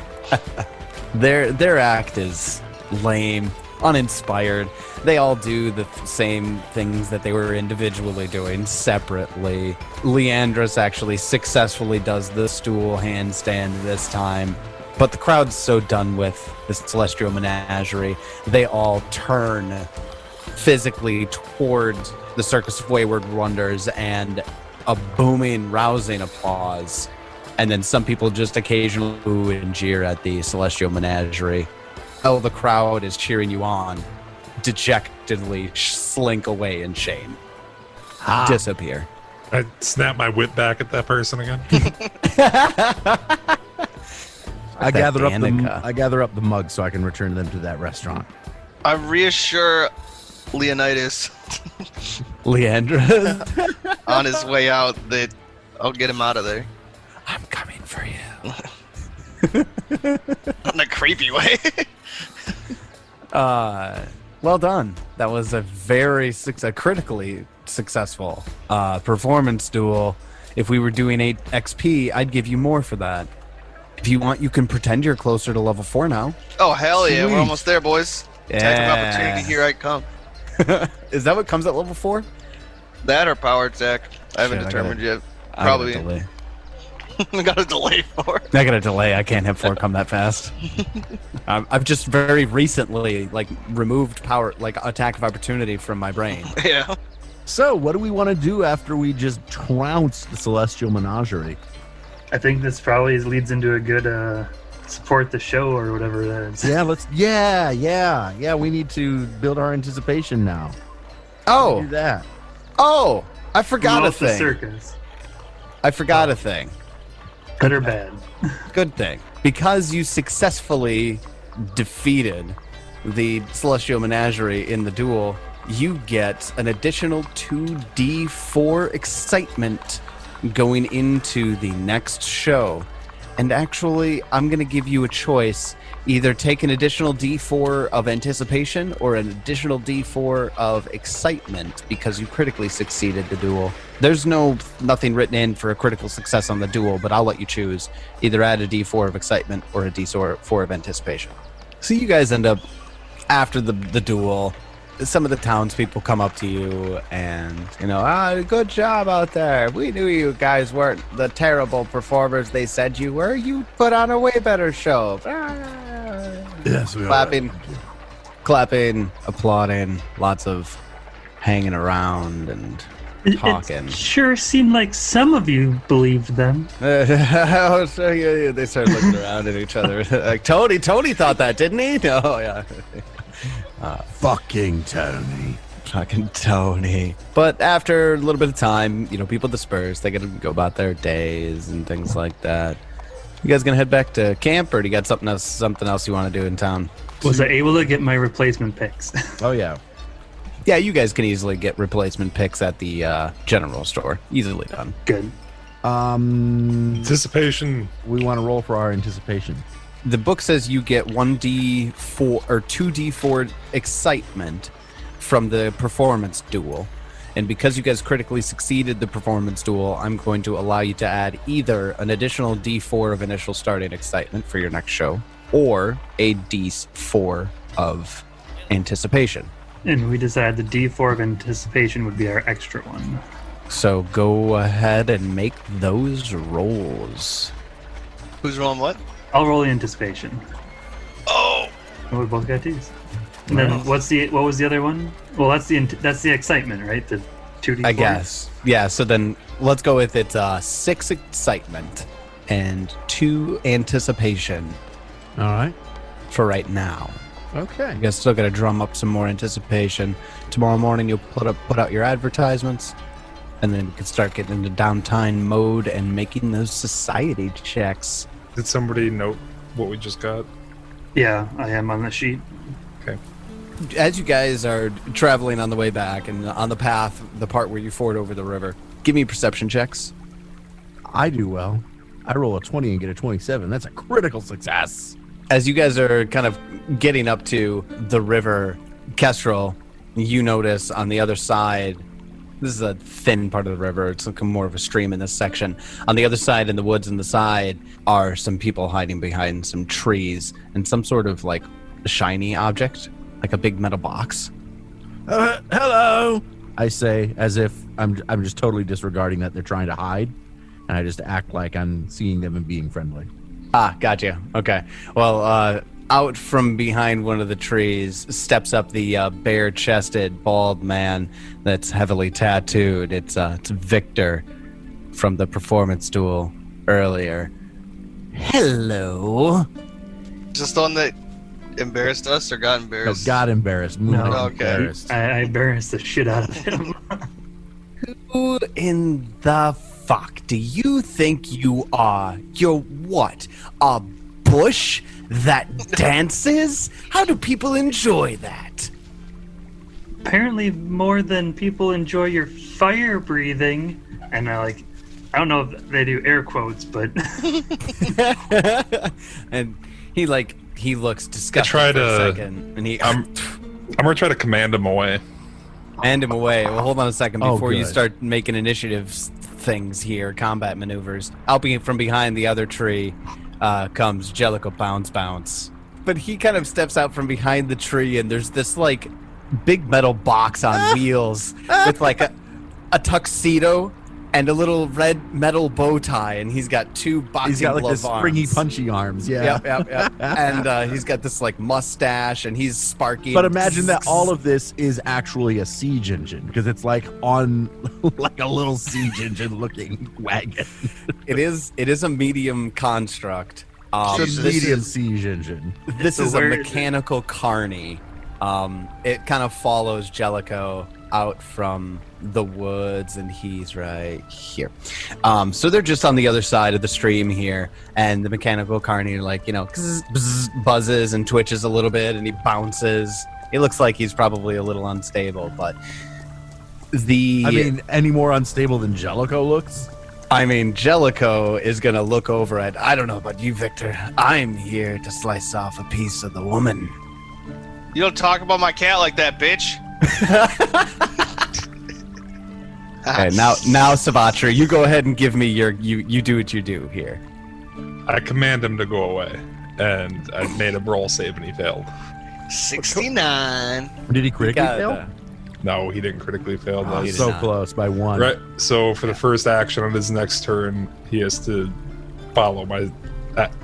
Their act is lame, uninspired. They all do the same things that they were individually doing separately. Leandris actually successfully does the stool handstand this time, but the crowd's so done with this Celestial Menagerie, they all turn physically towards the Circus of Wayward Wonders and a booming, rousing applause. And then some people just occasionally boo and jeer at the Celestial Menagerie. Oh, the crowd is cheering you on. Dejectedly slink away in shame. Disappear.
I snap my whip back at that person again.
I gather up the mugs so I can return them to that restaurant.
I reassure Leonidas
Leandra.
on his way out that I'll get him out of there.
I'm coming for you.
Not in a creepy way.
Well done. That was a very critically successful performance duel. If we were doing 8 XP, I'd give you more for that. If you want, you can pretend you're closer to level 4 now.
Oh, hell yeah.
Sweet.
We're almost there, boys. Attack of opportunity, here I come.
Is that what comes at level 4?
That or power attack. I haven't determined yet. Probably. I got a delay for it.
I got a delay. I can't have 4 come that fast. I've just very recently removed power, attack of opportunity from my brain.
Yeah.
So, what do we want to do after we just trounce the Celestial Menagerie?
I think this probably leads into a good support the show or whatever that is.
Yeah, yeah. We need to build our anticipation now.
Oh,
Do that.
oh! I forgot a
Promote the
thing.
circus.
I forgot a thing.
Good or bad?
Good thing. Because you successfully defeated the Celestial Menagerie in the duel, you get an additional 2d4 excitement going into the next show. And actually, I'm going to give you a choice. Either take an additional d4 of anticipation or an additional d4 of excitement because you critically succeeded the duel. There's nothing written in for a critical success on the duel, but I'll let you choose. Either add a d4 of excitement or a d4 of anticipation. So you guys end up, after the duel, some of the townspeople come up to you and, good job out there. We knew you guys weren't the terrible performers they said you were. You put on a way better show.
Yes, we
Clapping, applauding, lots of hanging around and talking.
It sure seemed like some of you believed them.
They started looking around at each other. Like, Tony thought that, didn't he? Oh, yeah.
Fucking Tony.
Fucking Tony. But after a little bit of time, people disperse. They get to go about their days and things like that. You guys gonna head back to camp, or do you got something else you want to do in town?
Was I able to get my replacement picks?
Oh, yeah.
Yeah, you guys can easily get replacement picks at the general store. Easily done.
Good.
Anticipation.
We want to roll for our anticipation.
The book says you get 1d4 or 2d4 excitement from the performance duel. And because you guys critically succeeded the performance duel, I'm going to allow you to add either an additional d4 of initial starting excitement for your next show, or a d4 of anticipation.
And we decided the D4 of anticipation would be our extra one.
So go ahead and make those rolls.
Who's rolling what?
I'll roll the anticipation.
Oh!
And we both got D's. And then what was the other one? Well, that's the excitement, right? The 2D4?
I guess. Yeah, so then let's go with it's 6 excitement and 2 anticipation.
All right.
For right now.
Okay.
You guys still got to drum up some more anticipation. Tomorrow morning you'll put out your advertisements. And then we can start getting into downtime mode and making those society checks.
Did somebody note what we just got?
Yeah, I am on the sheet.
Okay.
As you guys are traveling on the way back and on the path, the part where you ford over the river, give me perception checks.
I do well. I roll a 20 and get a 27. That's a critical success.
As you guys are kind of getting up to the river, Kestrel, you notice on the other side, this is a thin part of the river. It's like more of a stream in this section. On the other side, in the woods on the side, are some people hiding behind some trees and some sort of like shiny object, like a big metal box.
Hello, I say, as if I'm just totally disregarding that they're trying to hide, and I just act like I'm seeing them and being friendly.
Ah, gotcha. Okay. Well, out from behind one of the trees steps up the bare-chested, bald man that's heavily tattooed. It's Victor from the performance duel earlier. Hello.
Is this the one that embarrassed us or got
No,
embarrassed?
got embarrassed.
No,
okay.
Embarrassed.
I embarrassed the shit out of him.
Who in the fuck do you think you are? You're what? A bush that dances? How do people enjoy that?
Apparently more than people enjoy your fire breathing. And I don't know if they do air quotes, but
And he looks disgusted
I try
for a
to-
second, and
I'm gonna try to command him away.
hand him away. Well, hold on a second
Oh,
before you
good.
start making initiative things here, combat maneuvers. Out from behind the other tree comes Jellicle Bounce. But he kind of steps out from behind the tree, and there's this like big metal box on wheels with like a tuxedo and a little red metal bow tie, and he's got two boxing
He's got like
glove
the springy,
arms.
punchy arms. Yeah.
Yep. And he's got this like mustache, and he's sparky.
But
and
imagine that all of this is actually a siege engine, because it's like on like a little siege engine looking wagon.
It is a medium construct.
It's a
Jesus.
medium siege engine.
This
So
is a
where is it?
mechanical carny. It kind of follows Jellico out from the woods, and he's right here. So they're just on the other side of the stream here, and the mechanical carny, like, buzzes and twitches a little bit, and he bounces. He looks like he's probably a little unstable, but
any more unstable than Jellico looks?
Jellico is gonna look over at, I don't know about you, Victor. I'm here to slice off a piece of the woman.
You don't talk about my cat like that, bitch.
Okay, now, Savatra, you go ahead and give me you do what you do here.
I command him to go away, and I made him roll save, and he failed.
69.
Did he critically
Got,
fail?
No, he didn't critically fail.
Oh,
he did
so
not.
close by one.
Right. So for the first action on his next turn, he has to follow my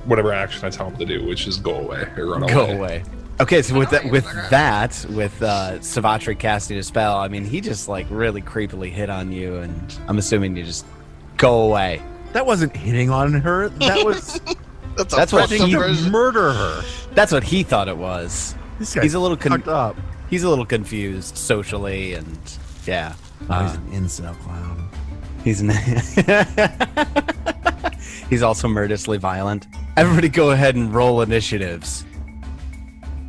whatever action I tell him to do, which is go away or run away.
Go away. Okay, so with Savatra casting a spell, he just like really creepily hit on you, and I'm assuming you just go away.
That wasn't hitting on her. That was
That's what
trying
he-
to
version.
murder her.
That's what he thought it was.
This guy's
He's a little
fucked up.
He's a little confused socially, and yeah.
Oh, he's an incel clown.
He's he's also murderously violent. Everybody go ahead and roll initiatives.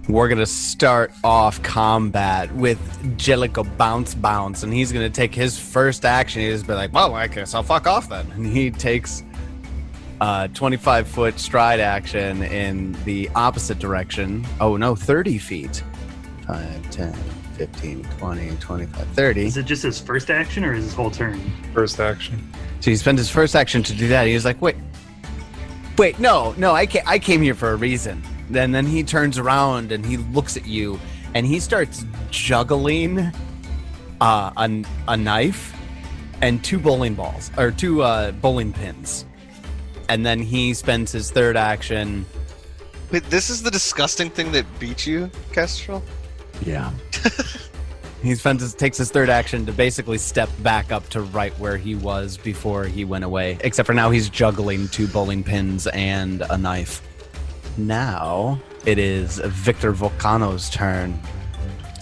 We're going to start off combat with Jellico Bounce, and he's going to take his first action. He's just be like, well, I guess I'll fuck off then. And he takes a 25-foot stride action in the opposite direction. Oh, no, 30 feet. 5, 10, 15, 20, 25, 30.
Is it just his first action or is his whole turn?
First action.
So he spends his first action to do that. He was like, wait, no, I came here for a reason. And then he turns around and he looks at you, and he starts juggling a knife and two bowling pins. And then he spends his third action.
Wait, this is the disgusting thing that beat you, Kestrel?
Yeah.
He takes his third action to basically step back up to right where he was before he went away. Except for now he's juggling two bowling pins and a knife. Now it is Victor Volcano's turn.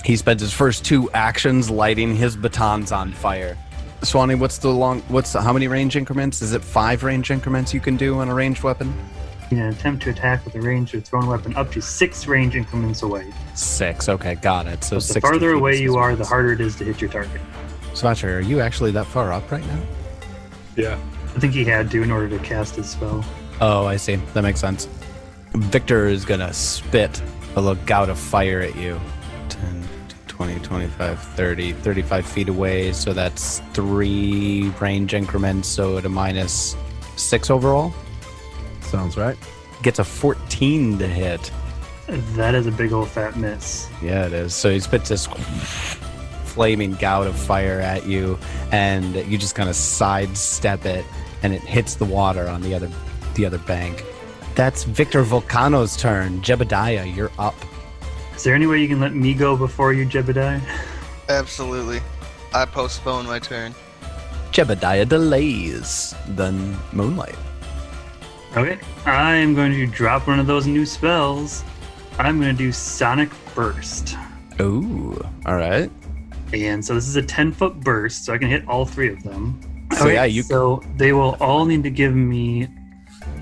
He spends his first two actions lighting his batons on fire. Swanee, how many range increments? Is it 5 range increments you can do on a ranged weapon?
You can attempt to attack with a ranged or thrown weapon up to 6 range increments away.
6, okay, got it. So
But the farther away you are, the harder it is to hit your target.
Svacher, are you actually that far up right now?
Yeah.
I think he had to in order to cast his spell.
Oh, I see. That makes sense. Victor is going to spit a little gout of fire at you. 10, 20, 25, 30, 35 feet away. So that's 3 range increments. So at a minus 6 overall.
Sounds right.
Gets a 14 to hit.
That is a big old fat miss.
Yeah, it is. So he spits this flaming gout of fire at you, and you just kind of sidestep it, and it hits the water on the other bank. That's Victor Volcano's turn. Jebediah, you're up.
Is there any way you can let me go before you, Jebediah?
Absolutely. I postpone my turn.
Jebediah delays. Then Moonlight.
Okay, I'm going to drop one of those new spells. I'm going to do Sonic Burst.
Ooh, all right.
And so this is a 10-foot burst, so I can hit all 3 of them.
So yeah,
So they will all need to give me...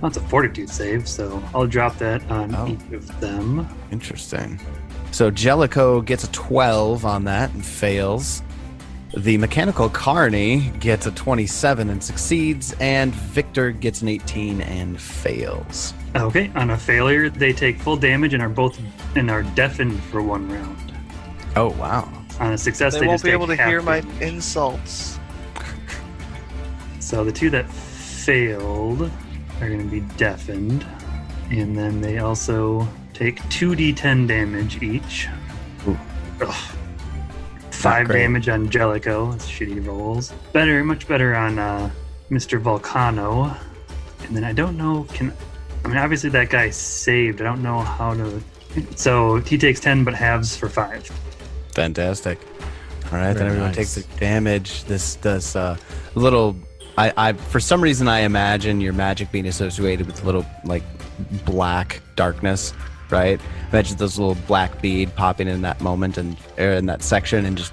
Well, it's a fortitude save, so I'll drop that on each of them.
Interesting. So Jellicoe gets a 12 on that and fails. The Mechanical Carney gets a 27 and succeeds, and Victor gets an 18 and fails.
Okay, on a failure, they take full damage and are deafened for 1 round.
Oh, wow.
On a success,
They
they
won't
just
be
take
able to
half
hear my
damage.
insults.
So the 2 that failed are going to be deafened, and then they also take 2d10 damage each.
Ooh.
Ugh. 5
great.
damage on Jellicoe. That's shitty rolls. Much better on Mr. Volcano. And then I don't know, obviously that guy saved. I don't know how to... So he takes 10 but halves for 5.
Fantastic. All right, then
Very
everyone
nice.
takes the damage. This does little... I for some reason I imagine your magic being associated with little like black darkness, right? Imagine those little black bead popping in that moment and in that section and just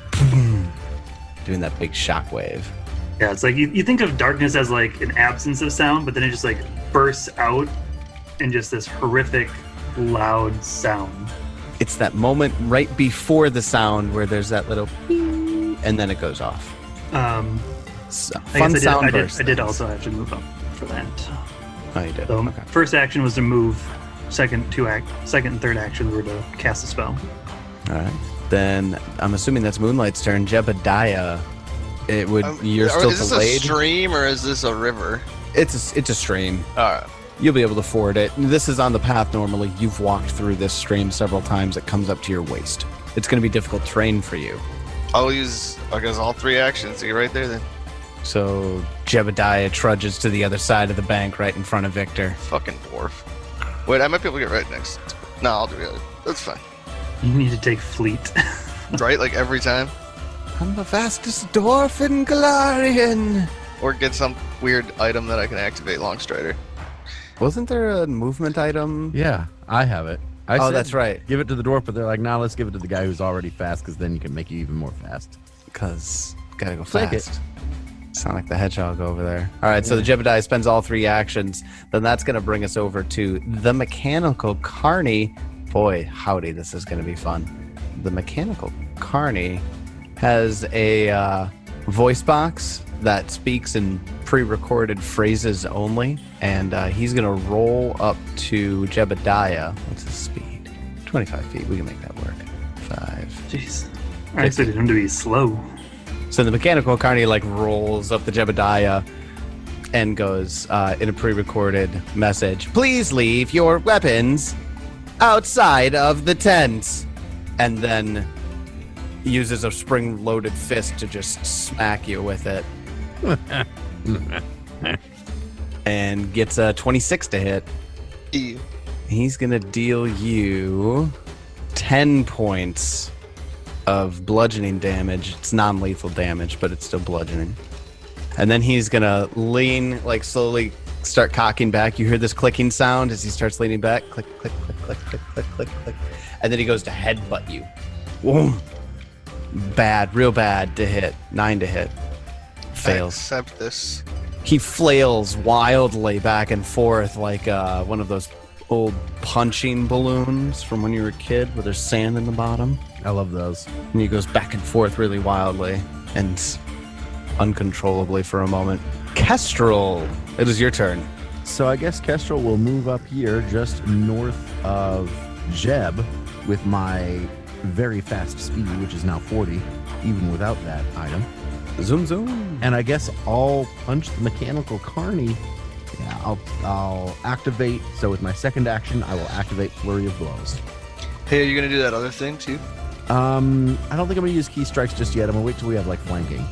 doing that big shockwave.
Yeah, it's like you think of darkness as like an absence of sound, but then it just like bursts out in just this horrific, loud sound.
It's that moment right before the sound where there's that little beep, and then it goes off. So,
I
fun
guess
sound
I
burst.
did also have to move up for that.
Oh, you did.
So
Okay.
first action was to move. Second and third action were to cast a spell.
All right. Then I'm assuming that's Moonlight's turn. Jebediah, you're still
is this
delayed.
a stream or is this a river?
It's a stream.
All right.
You'll be able to ford it. This is on the path normally. You've walked through this stream several times. It comes up to your waist. It's going to be difficult terrain for you.
I'll use, I guess, all 3 actions to get right there then.
So Jebediah trudges to the other side of the bank right in front of Victor.
Fucking dwarf. Wait, I might be able to get right next. No, I'll do the other. That's fine.
You need to take fleet.
Right? Like every time?
I'm the fastest dwarf in Galarian.
Or get some weird item that I can activate Longstrider.
Wasn't there a movement item?
Yeah, I have it. I
Oh,
said,
that's right.
Give it to the dwarf, but they're like, nah, let's give it to the guy who's already fast, because then you can make you even more fast.
Because gotta go
Take it.
fast. Sonic the Hedgehog over there. All right, so the Jebediah spends all 3 actions. Then that's going to bring us over to the Mechanical Carney. Boy, howdy, this is going to be fun. The Mechanical Carney has a voice box that speaks in pre-recorded phrases only, and he's going to roll up to Jebediah. What's his speed? 25 feet. We can make that work. 5.
Jeez. I expected him to be slow.
So the Mechanical Carney like rolls up the Jebediah and goes in a pre-recorded message, "Please leave your weapons outside of the tent," and then uses a spring-loaded fist to just smack you with it. And gets a 26 to hit.
Ew.
He's gonna deal you 10 points of bludgeoning damage. It's non-lethal damage, but it's still bludgeoning. And then he's gonna lean, like slowly start cocking back. You hear this clicking sound as he starts leaning back. Click, click, click, click, click, click, click, click. And then he goes to headbutt you. Boom. Bad, real bad to hit. 9 to hit. fails.
Accept this.
He flails wildly back and forth like one of those old punching balloons from when you were a kid where there's sand in the bottom.
I love those.
And he goes back and forth really wildly and uncontrollably for a moment. Kestrel, it is your turn.
So I guess Kestrel will move up here just north of Jeb with my very fast speed, which is now 40, even without that item.
Zoom, zoom.
And I guess I'll punch the mechanical carny. Yeah, I'll activate. So with my second action, I will activate Flurry of Blows.
Hey, are you gonna do that other thing too?
I don't think I'm gonna use key strikes just yet. I'm gonna wait till we have like flanking.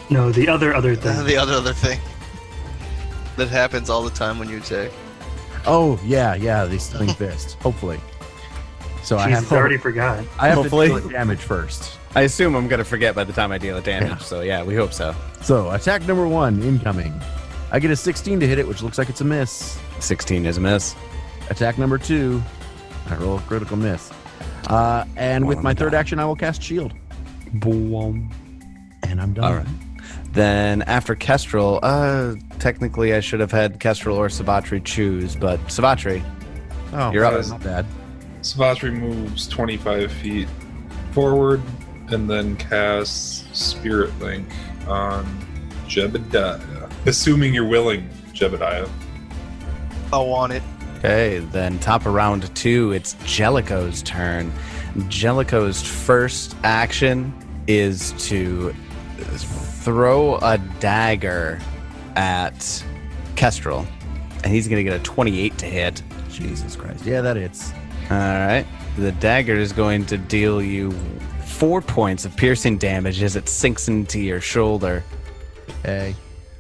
No, the other thing.
The other thing that happens all the time when you attack.
Oh yeah, the sling fist. Hopefully. So I
Jesus,
have
I already forgot.
I have
Hopefully.
to deal damage first.
I assume I'm going to forget by the time I deal the damage,
Yeah.
so yeah, we hope so.
So attack number 1 incoming. I get a 16 to hit it, which looks like it's a miss.
16 is a miss.
Attack number 2, I roll a critical miss. And with my third action, I will cast Shield.
Boom.
And I'm done.
All right. Then after Kestrel, technically I should have had Kestrel or Savatri choose, but Savatri,
Oh,
You're up.
Not bad.
Savatri moves 25 feet forward and then casts Spirit Link on Jebediah. Assuming you're willing, Jebediah.
I want it.
okay, then top of round 2, it's Jellicoe's turn. Jellicoe's first action is to throw a dagger at Kestrel, and he's going to get a 28 to hit.
Jesus Christ. Yeah, that hits.
All right. The dagger is going to deal you 4 points of piercing damage as it sinks into your shoulder.
Hey.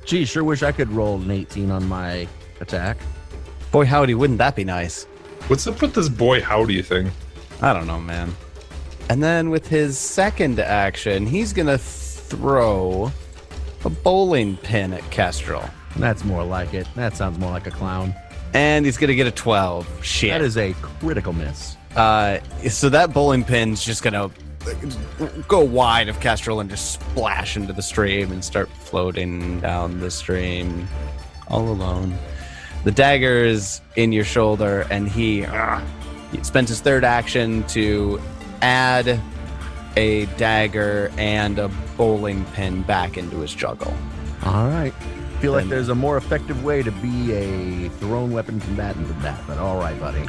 Gee, sure wish I could roll an 18 on my attack.
Boy, howdy, wouldn't that be nice?
What's up with this boy howdy thing?
I don't know, man. And then with his second action, he's going to throw a bowling pin at Kestrel.
That's more like it. That sounds more like a clown.
And he's going to get a 12. Shit.
That is a critical miss.
So that bowling pin's just going to go wide of Kestrel and just splash into the stream and start floating down the stream all alone. The dagger is in your shoulder, and he spent his third action to add a dagger and a bowling pin back into his juggle.
All right. I feel like
And-
there's a more effective way to be a thrown weapon combatant than that, but all right, buddy.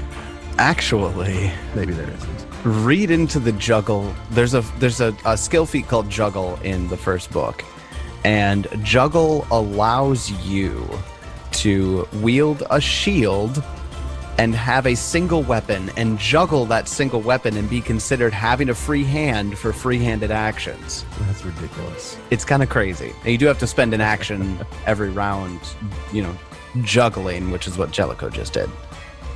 Actually,
Maybe there isn't.
read into the juggle. There's a skill feat called juggle in the first book, and juggle allows you to wield a shield and have a single weapon and juggle that single weapon and be considered having a free hand for free-handed actions.
That's ridiculous.
It's kind of crazy. And you do have to spend an action every round, juggling, which is what Jellicoe just did.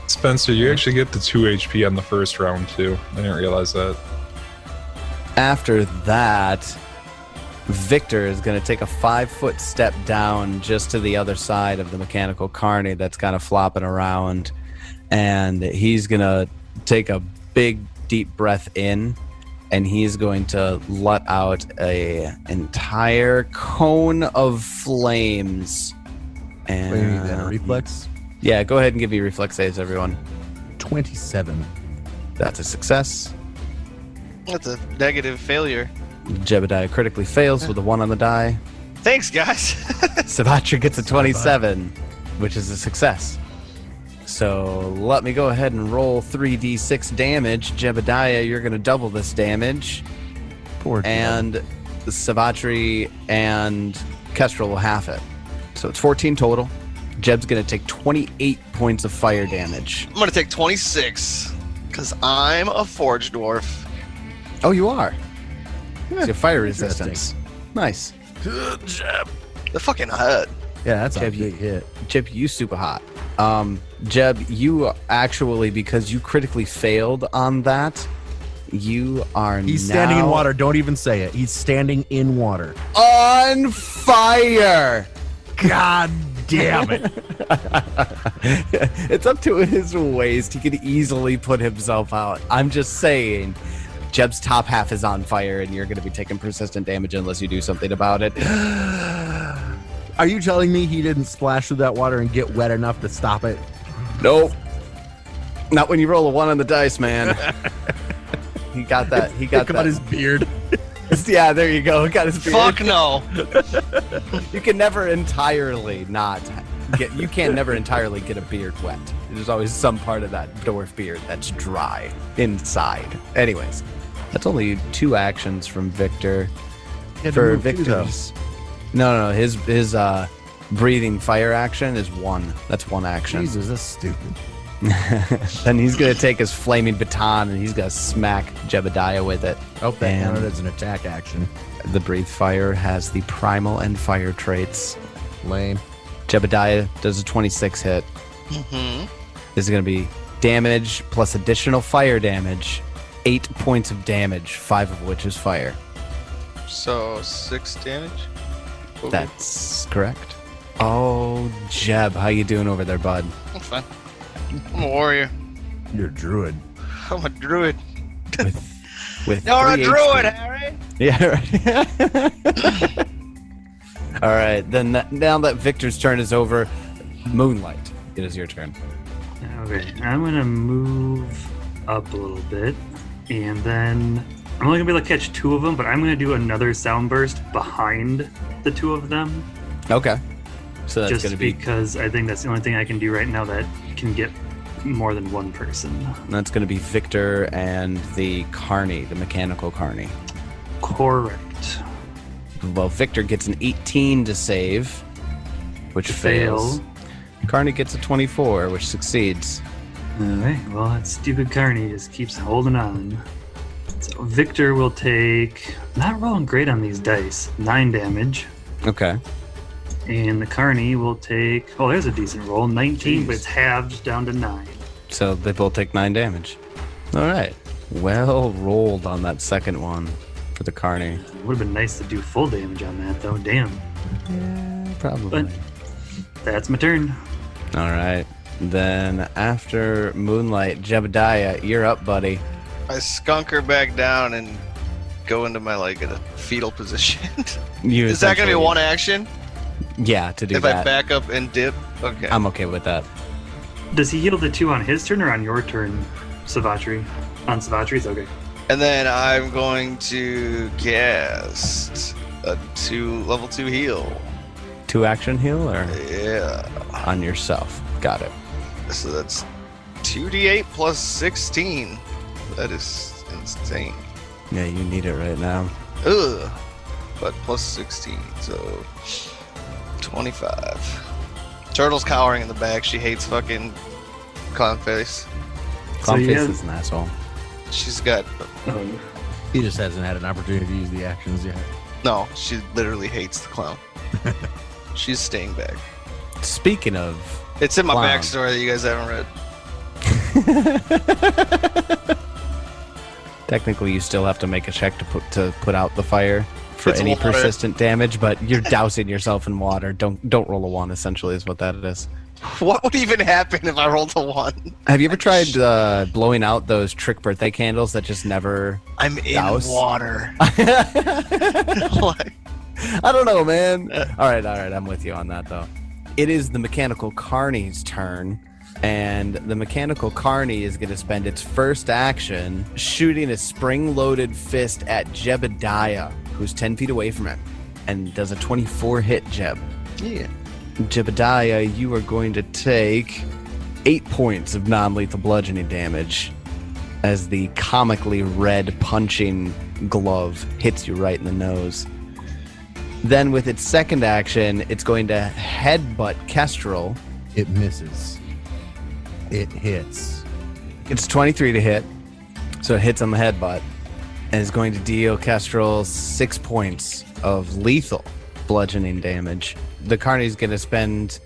Spencer, you actually get the 2 HP on the first round too. I didn't realize that.
After that, Victor is going to take a 5-foot step down just to the other side of the mechanical carny that's kind of flopping around. And he's going to take a big, deep breath in, and he's going to let out a entire cone of flames. And
Wait, you need that reflex?
Yeah, go ahead and give me reflex saves, everyone.
27.
That's a success.
That's a negative failure.
Jebediah critically fails with a 1 on the die.
Thanks, guys.
Savatri gets a 27, which is a success. So let me go ahead and roll 3d6 damage. Jebediah, you're going to double this damage.
Poor Jeb.
And Savatri and Kestrel will half it. So it's 14 total. Jeb's going to take 28 points of fire damage.
I'm gonna take 26 because I'm a forge dwarf.
Oh, you are?
Yeah,
So your fire
interesting.
resistance. Nice.
The fucking hut.
Yeah, that's a
Jeb,
big hit.
Jeb, you super hot. Jeb, you actually, because you critically failed on that, you are
He's
now
standing in water. Don't even say it. He's standing in water.
on fire.
God damn it.
It's up to his waist. He could easily put himself out. I'm just saying, Jeb's top half is on fire, and you're going to be taking persistent damage unless you do something about it.
Are you telling me he didn't splash through that water and get wet enough to stop it?
Nope. Not when you roll a 1 on the dice, man. He got that. He got that.
His beard.
Yeah, there you go. He got his beard.
Fuck no.
You can never entirely not get. You can never entirely get a beard wet. There's always some part of that dwarf beard that's dry inside. Anyways, that's only 2 actions from Victor. For Victor's. No. His breathing fire action is 1. That's 1 action.
Jesus, that's stupid.
Then he's gonna take his flaming baton and he's gonna smack Jebediah with it.
Oh, that counted as an attack action.
The breathe fire has the primal and fire traits.
Lame.
Jebediah does a 26 hit.
Mm-hmm.
This is gonna be damage plus additional fire damage. 8 points of damage, 5 of which is fire.
So 6 damage? Okay.
That's correct. Oh, Jeb, how you doing over there, bud?
I'm fine. I'm a warrior.
You're a druid.
I'm a druid.
With
You're a
3
druid,
HP.
Harry!
Yeah, right. All right, then now that Victor's turn is over, Moonlight, it is your turn.
Okay, I'm gonna move up a little bit, and then I'm only gonna be able to catch 2 of them, but I'm gonna do another sound burst behind the 2 of them.
Okay. So that's
just
going to be
because I think that's the only thing I can do right now that can get more than 1 person.
that's going to be Victor and the Carney, the mechanical Carney.
Correct.
Well, Victor gets an 18 to save, which fails. Carney gets a 24, which succeeds.
All right. Well, that stupid Carney just keeps holding on. So Victor will take, not rolling great on these dice, 9 damage.
Okay.
And the Carney will take, oh, there's a decent roll, 19, but it's halved down to 9.
So they both take 9 damage. All right. Well rolled on that second one for the Carney.
It would have been nice to do full damage on that, though. Damn.
Yeah, probably.
But that's my turn.
All right. Then after Moonlight, Jebediah, you're up, buddy.
I skunk her back down and go into my, in a fetal position. Is that going to be 1 action?
Yeah, to do
if
that.
I back up and dip? Okay.
I'm okay with that.
Does he heal the 2 on his turn or on your turn, Savatri? On Savatri's? Okay.
And then I'm going to cast a level 2 heal.
2 action heal or
Yeah.
on yourself? Got it.
So that's 2d8 plus 16. That is insane.
Yeah, you need it right now.
Ugh. But plus 16, so 25. Turtle's cowering in the back. She hates fucking Clownface.
Clownface is an asshole.
She's got...
He just hasn't had an opportunity to use the actions yet.
No, she literally hates the clown. She's staying back.
Speaking of...
It's in my
clown.
backstory that you guys haven't read.
Technically, you still have to make a check to put out the fire for
It's
any
water.
persistent damage, but you're dousing yourself in water. Don't roll a 1, essentially, is what that is.
What would even happen if I rolled a 1?
Have you ever tried blowing out those trick birthday candles that just never...
I'm in
Douse?
water. Like,
I don't know, man. All right, I'm with you on that, though. It is the Mechanical Carney's turn, and the Mechanical Carney is going to spend its first action shooting a spring-loaded fist at Jebediah, who's 10 feet away from him, and does a 24 hit, Jeb.
yeah.
Jebediah, you are going to take 8 points of non-lethal bludgeoning damage as the comically red punching glove hits you right in the nose. Then with its second action, it's going to headbutt Kestrel.
It misses. It hits.
It's 23 to hit, so it hits on the headbutt, and is going to deal Kestrel 6 points of lethal bludgeoning damage. The Carney's going to spend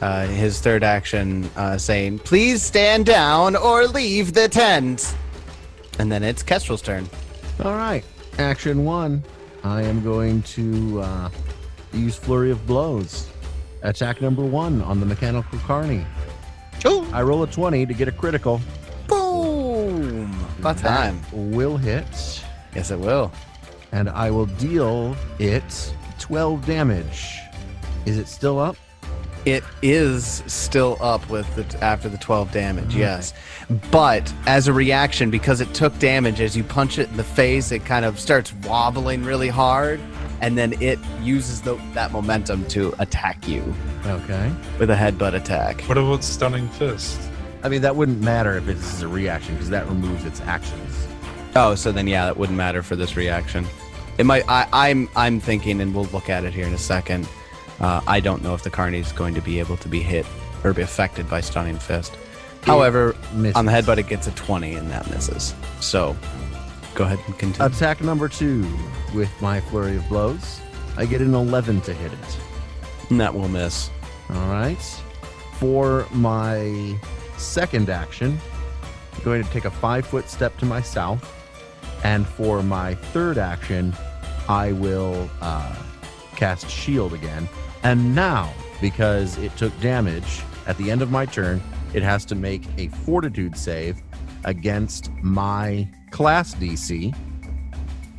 his third action saying, "Please stand down or leave the tent." And then it's Kestrel's turn.
All right. Action 1. I am going to use Flurry of Blows. Attack number 1 on the Mechanical Carney.
Ooh.
I roll a 20 to get a critical.
Boom! About time.
That will hit.
Yes, it will.
And I will deal it 12 damage. Is it still up?
It is still up after the 12 damage, yes. But as a reaction, because it took damage, as you punch it in the face, it kind of starts wobbling really hard, and then it uses that momentum to attack you
Okay.
with a headbutt attack.
What about Stunning Fist?
I mean, that wouldn't matter if this is a reaction because that removes its actions.
Oh, so then yeah, that wouldn't matter for this reaction. It might. I'm thinking, and we'll look at it here in a second. I don't know if the Carney is going to be able to be hit or be affected by Stunning Fist. However,
misses.
on the headbutt, it gets a 20, and that misses. So, go ahead and continue.
Attack number 2 with my flurry of blows. I get an 11 to hit it.
And that will miss.
All right. For my second action, I'm going to take a 5-foot step to my south. And for my third action, I will cast Shield again. And now, because it took damage at the end of my turn, it has to make a Fortitude save against my class DC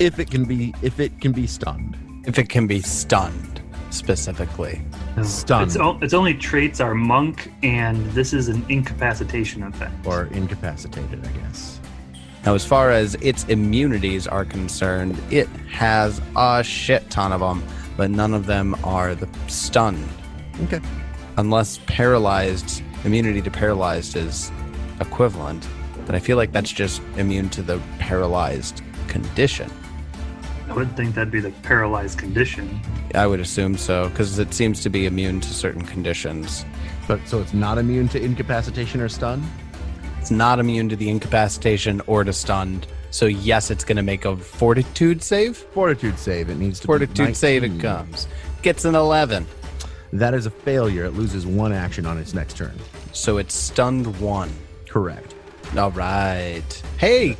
if it can be stunned.
If it can be stunned, specifically.
Stunned.
Its only traits are monk, and this is an incapacitation effect.
Or incapacitated, I guess.
Now, as far as its immunities are concerned, it has a shit ton of them, but none of them are the stunned.
Okay.
Unless paralyzed, immunity to paralyzed is equivalent. But I feel like that's just immune to the paralyzed condition.
I would think that'd be the paralyzed condition.
I would assume so, because it seems to be immune to certain conditions.
But so it's not immune to incapacitation or stun?
It's not immune to the incapacitation or to stunned. So yes, it's going to make a Fortitude save.
Fortitude save. It needs to
Fortitude
be
save it
19.
comes. Gets an 11.
That is a failure. It loses 1 action on its next turn.
So it's stunned 1.
Correct.
All right. Hey,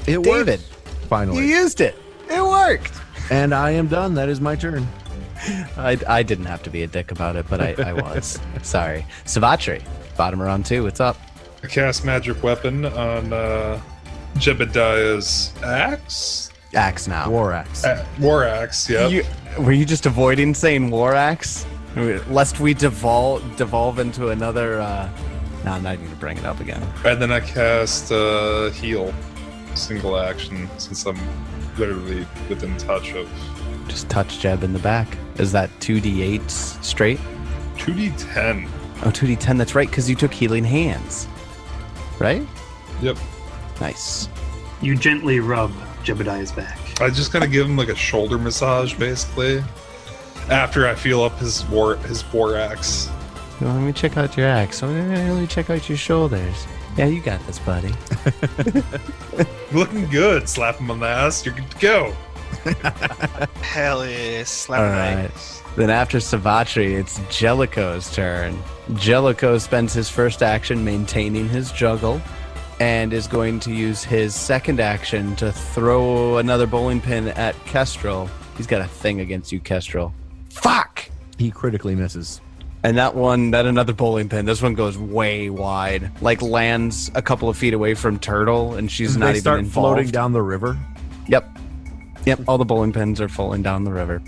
It
David,
worked, finally.
you used it. It worked.
And I am done. That is my turn.
I didn't have to be a dick about it, but I was. Sorry. Savatri, bottom of round 2. What's up?
I cast Magic Weapon on Jebediah's axe?
Axe now.
War axe.
War axe, yep.
Were you just avoiding saying war axe? Lest we devolve into another... No, I'm not going to bring it up again.
And then I cast Heal. Single action, since I'm literally within touch of...
Just touch Jeb in the back. Is that 2d8 straight?
2d10.
Oh, 2d10, that's right, because you took Healing Hands. Right?
Yep.
Nice.
You gently rub Jebediah's back.
I just kind of give him like a shoulder massage, basically. After I feel up his war axe.
Well, let me check out your axe. Let me check out your shoulders. Yeah, you got this, buddy.
Looking good. Slap him on the ass. You're good to go.
Hell yeah, slap
All
it
right. Then after Savatri, it's Jellicoe's turn. Jellicoe spends his first action maintaining his juggle and is going to use his second action to throw another bowling pin at Kestrel. He's got a thing against you, Kestrel. Fuck!
He critically misses.
And that another bowling pin, this one goes way wide. Like lands a couple of feet away from Turtle, and she's not
They
even
start
involved.
floating down the river.
Yep, all the bowling pins are falling down the river.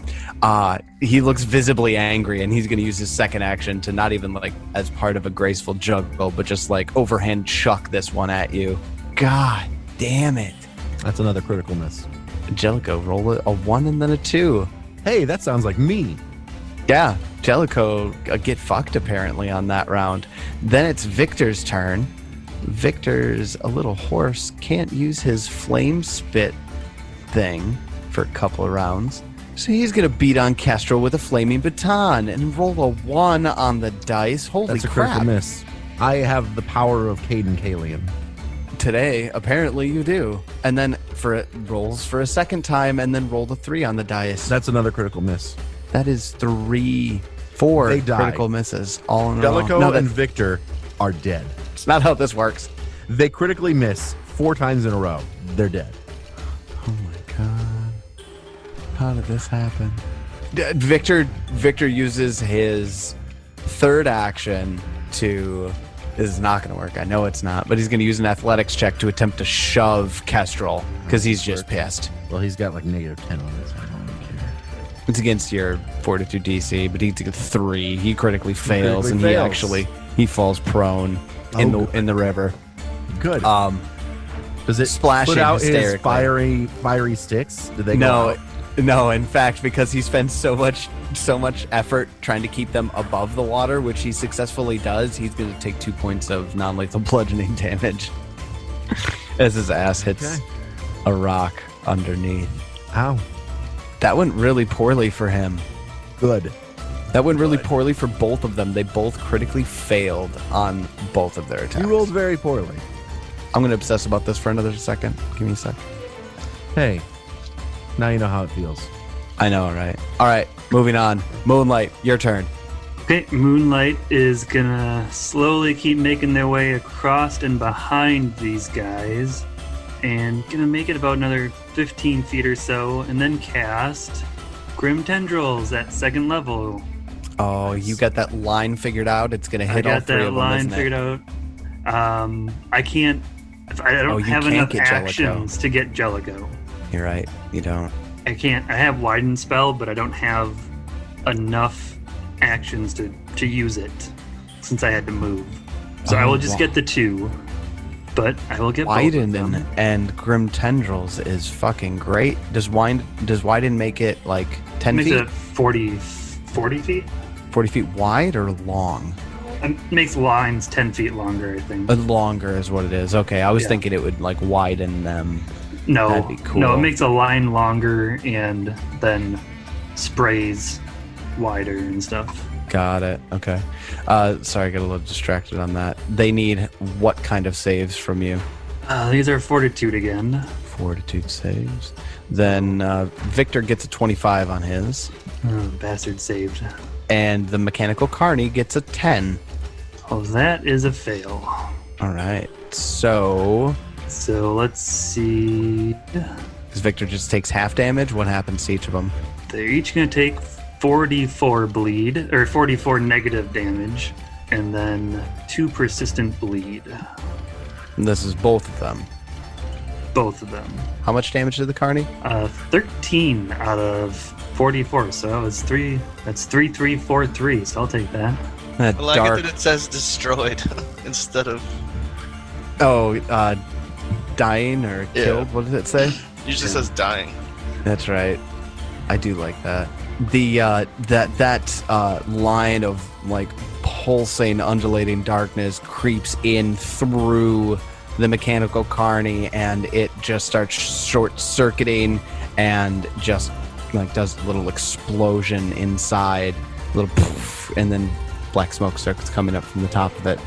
He looks visibly angry, and he's going to use his second action to not even like as part of a graceful juggle, but just like overhand chuck this one at you. God damn it.
That's another critical miss.
Jellicoe, roll a 1 and then a 2.
Hey, that sounds like me.
Yeah, Jellicoe get fucked apparently on that round. Then it's Victor's turn. Victor's a little hoarse, can't use his flame spit thing for a couple of rounds. So he's going to beat on Kestrel with a flaming baton and roll a 1 on the dice. Holy
That's a
crap.
critical miss. I have the power of Caden Kalian.
Today, apparently you do. And then rolls for a second time and then rolled a 3 on the dice.
That's another critical miss.
That is 4
They die.
critical misses all in a row.
Jellicoe
No,
and Victor are dead.
that's not how this works.
They critically miss 4 times in a row. They're dead.
Oh my god. How did this happen? Victor uses his third action to... This is not going to work. I know it's not. But he's going to use an athletics check to attempt to shove Kestrel because he's just pissed.
Well, he's got like -10 on this. I don't care.
It's against your Fortitude DC, but he gets 3. He critically fails,
critically
and
fails.
he falls prone in the river.
Good. Does it
splashing
put out his
hysterically.
fiery sticks? Did they go out?
No. In fact, because he spends so much effort trying to keep them above the water, which he successfully does, he's going to take 2 points of non-lethal bludgeoning damage as his ass hits a rock underneath.
Ow.
That went really poorly for him.
Good.
That went really poorly for both of them. They both critically failed on both of their attacks.
You rolled very poorly.
I'm going to obsess about this for another second. Give me a sec.
Hey, now you know how it feels.
I know, right? All right, moving on. Moonlight, your turn.
Okay, Moonlight is gonna slowly keep making their way across and behind these guys, and gonna make it about another 15 feet or so, and then cast Grim Tendrils at 2nd level.
Oh, you got that line figured out? It's going to hit all 3 of them,
I got that line
isn't
figured
it?
out. I can't. I don't
you
have
can't
enough
get Jellicoe.
actions to get Jellicoe.
You're right. You don't.
I can't. I have Widen Spell, but I don't have enough actions to use it since I had to move. So I will just get the 2, but I will get both of
Widen
them.
and Grim Tendrils is fucking great. Does Widen make it like 10
Makes
feet?
it 40 feet.
40 feet wide or long?
It makes lines 10 feet longer, I think.
Longer is what it is. Okay, I was
Yeah.
thinking it would like widen them.
No,
that'd be cool.
no, it makes a line longer and then sprays wider and stuff.
Got it. Okay. Sorry, I got a little distracted on that. They need what kind of saves from you?
These are Fortitude again.
Fortitude saves. Then Victor gets a 25 on his.
Oh, bastard saved.
And the Mechanical Carney gets a 10.
Oh, that is a fail.
All right. So
let's see.
because Victor just takes half damage, what happens to each of them?
They're each going to take 44 bleed, or 44 negative damage, and then 2 persistent bleed.
And this is both of them.
Both of them.
How much damage did the Carney?
13 out of 44, so it's 3. That's 3, 3, 4, 3, so I'll take that.
I like it that it says destroyed instead of.
Dying or killed? What does it say?
Usually says dying.
That's right. I do like that. The that line of like pulsing, undulating darkness creeps in through the Mechanical Carney, and it just starts short-circuiting and just like does a little explosion inside, a little poof, and then black smoke starts coming up from the top of it,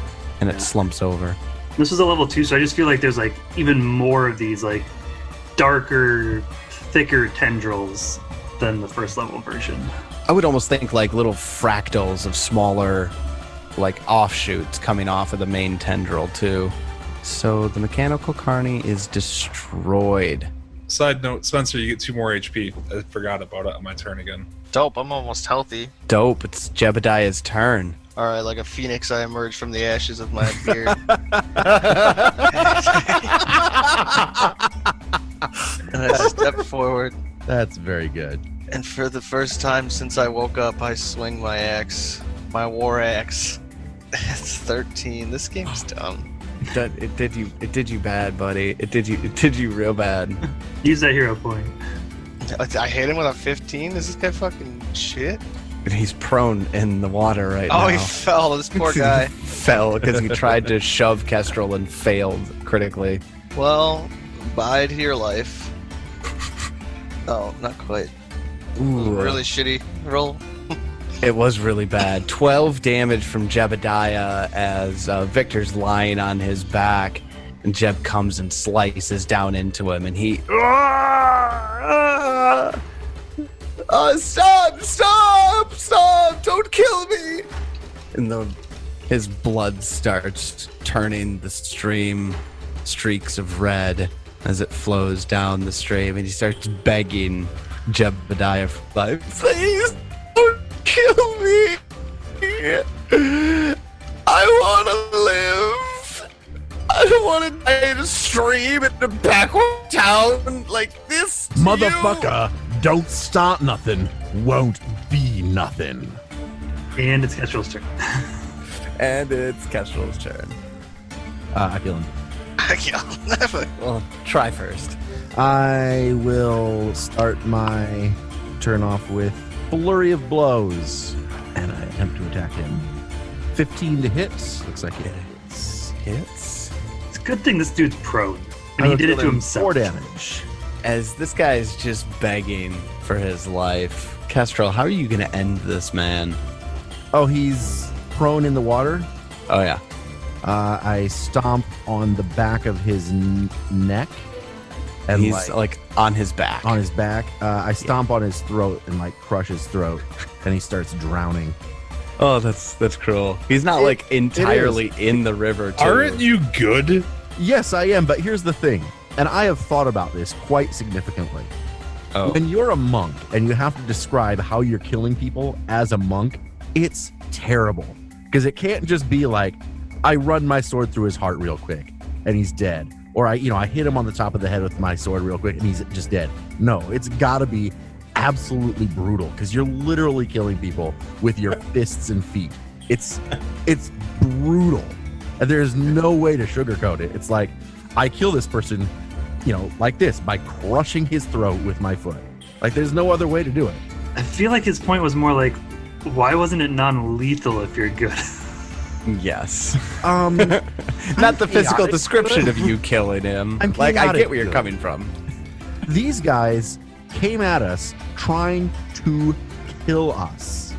and it slumps over.
This was a level 2, so I just feel like there's like even more of these like darker, thicker tendrils than the first level version.
I would almost think like little fractals of smaller like offshoots coming off of the main tendril too. So the Mechanical Carney is destroyed.
Side note, Spencer, you get 2 more HP. I forgot about it on my turn again.
Dope, I'm almost healthy.
Dope, it's Jebediah's turn.
Alright, like a phoenix, I emerge from the ashes of my beard. And I step forward.
That's very good.
And for the first time since I woke up, I swing my axe. My war axe. It's 13. This game's dumb.
It did you bad, buddy. It did you real bad.
Use that hero point.
I hit him with a 15? Is this guy fucking shit?
He's prone in the water right now.
Oh, he fell. This poor guy.
Fell because he tried to shove Kestrel and failed critically.
Well, bide here, life. Oh, not quite.
Ooh,
Really shitty roll.
it was really bad. 12 damage from Jebediah as Victor's lying on his back, and Jeb comes and slices down into him, and he... Stop! Don't kill me! And his blood starts turning the stream streaks of red as it flows down the stream, and he starts begging Jebediah for life. Please don't kill me! I want to live! I don't want to die in a stream in a backward town like this!
Motherfucker, Don't start nothing, won't be nothing.
And it's Kestrel's turn.
And it's Kestrel's turn.
I kill him.
Well, try first.
I will start my turn off with Flurry of Blows, and I attempt to attack him. 15 to hit. Looks like it hits.
It's a good thing this dude's prone. And he did it to himself.
4 damage.
As this guy is just begging for his life, Kestrel, how are you going to end this man?
Oh, he's prone in the water.
Oh, yeah.
I stomp on the back of his neck. And
He's like on his back.
on his back. I stomp on his throat and like crush his throat, and he starts drowning.
Oh, that's cruel. He's not like entirely in the river, too.
Aren't you good?
Yes, I am, but here's the thing, and I have thought about this quite significantly.
Oh.
When you're a monk and you have to describe how you're killing people as a monk, it's terrible. Because it can't just be like, I run my sword through his heart real quick and he's dead. Or I hit him on the top of the head with my sword real quick and he's just dead. No, it's gotta be absolutely brutal because you're literally killing people with your fists and feet. It's brutal. And there's no way to sugarcoat it. It's like, I kill this person, like this, by crushing his throat with my foot. Like, there's no other way to do it.
I feel like his point was more like, why wasn't it non-lethal if you're good?
Yes.
Not
the physical description of you killing him.
I'm
Like, I
chaotic
get where you're
good.
coming from.
These guys came at us trying to kill us.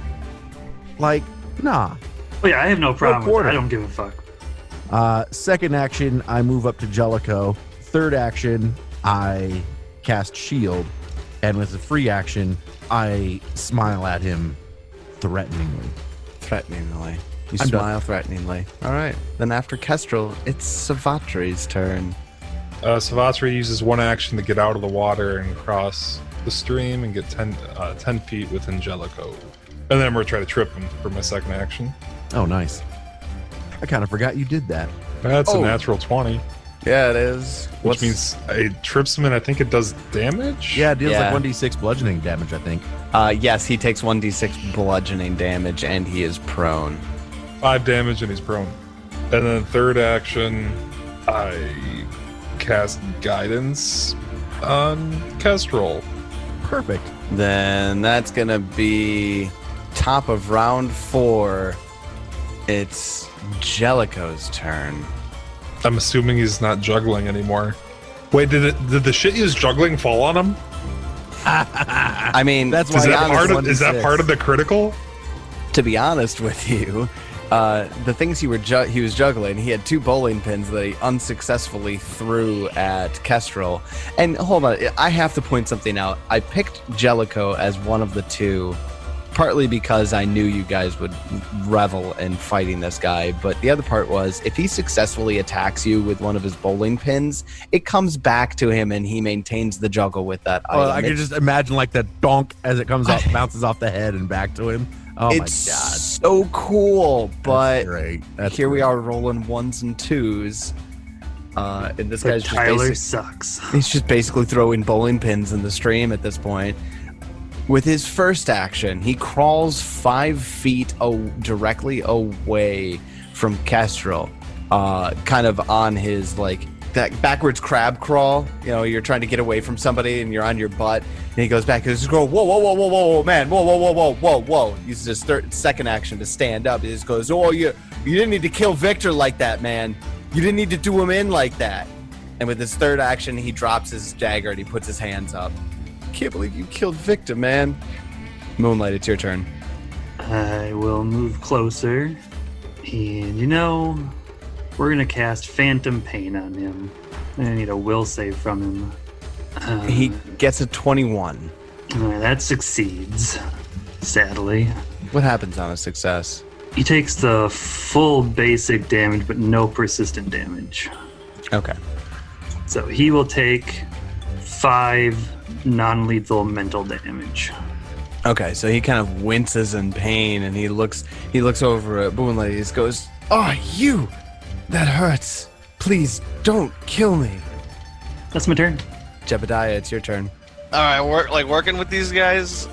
Like, nah.
Oh yeah, I have no problem with
quarter.
it. I don't give a fuck.
Second action, I move up to Jellicoe. Third action, I cast Shield. And with the free action, I smile at him threateningly.
Threateningly. You
I'm
smile threateningly. All right. Then after Kestrel, it's Savatri's turn.
Savatri uses one action to get out of the water and cross the stream and get 10 feet within Jellicoe. And then I'm going to try to trip him for my second action.
Oh, nice. I kind of forgot you did that.
That's
Oh.
a natural 20,
Yeah, it is.
which means it trips him and I think it does damage?
Yeah, it deals
Yeah.
like 1d6 bludgeoning damage, I think.
Yes, he takes 1d6 bludgeoning damage and he is prone.
5 damage and he's prone. And then third action, I cast Guidance on Kestrel.
Perfect.
Then that's going to be top of round 4. It's Jellicoe's turn.
I'm assuming he's not juggling anymore. Wait, did the shit he was juggling fall on him?
I mean,
That's
to
why
be
he
honest,
honest,
Is that part of the critical?
to be honest with you, the things he was juggling, he had 2 bowling pins that he unsuccessfully threw at Kestrel. And hold on, I have to point something out. I picked Jellicoe as one of the 2, partly because I knew you guys would revel in fighting this guy, but the other part was, if he successfully attacks you with one of his bowling pins, it comes back to him and he maintains the juggle with that item.
I can just imagine like the donk as it comes off, bounces off the head and back to him. Oh my
it's
god.
so cool, but
That's great. That's
here we
great.
are rolling 1s and 2s. And this
But
guy's just
Tyler sucks.
he's just basically throwing bowling pins in the stream at this point. With his first action, he crawls 5 feet directly away from Kestrel, kind of on his like that backwards crab crawl. You're trying to get away from somebody and you're on your butt, and he goes back and just go, whoa, man, whoa. Uses his second action to stand up. He just goes, oh, you didn't need to kill Victor like that, man. You didn't need to do him in like that. And with his third action, he drops his dagger and he puts his hands up. Can't believe you killed Victor, man. Moonlight, it's your turn.
I will move closer. And we're going to cast Phantom Pain on him. I need a will save from him.
He gets a 21.
That succeeds, sadly.
What happens on a success?
He takes the full basic damage, but no persistent damage.
Okay.
So he will take 5 non-lethal mental damage.
Okay, so he kind of winces in pain and he looks over at Moonlight. He just goes, "Oh, you! That hurts. Please don't kill me."
That's my turn.
Jebediah, it's your turn.
All right, working with these guys.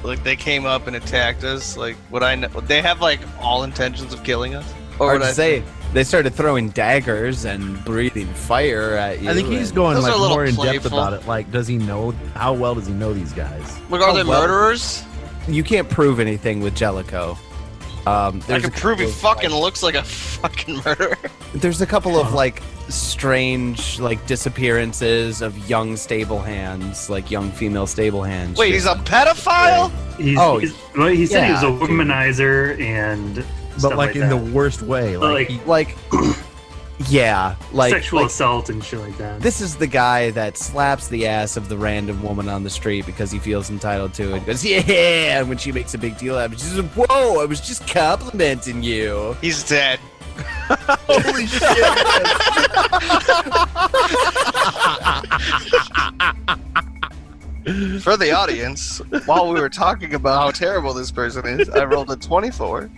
Like they came up and attacked us. Like would I know? They have like all intentions of killing us. Or
Hard
would
to
I
say. They started throwing daggers and breathing fire at you.
I think he's
and-
going
Those are
like
a little
more in depth
playful.
about it. Like, does he know? How well does he know these guys?
Like, are
Oh,
they
well.
murderers?
You can't prove anything with Jellicoe.
I
There's
can
a
prove he
couple of,
fucking
like-
looks like a fucking murderer.
There's a couple of like strange like disappearances of young stable hands, like young female stable hands.
Wait, he's a pedophile?
Oh,
Well, he said he was a
yeah, dude.
womanizer and
But
stuff
like in
that.
the worst way. Like,
Like-
he-
yeah, like
sexual
like,
assault and shit like that.
this is the guy that slaps the ass of the random woman on the street because he feels entitled to it. He goes, yeah, and when she makes a big deal out of it, she's like, whoa, I was just complimenting you.
He's dead.
holy shit!
For the audience, while we were talking about how terrible this person is, I rolled a 24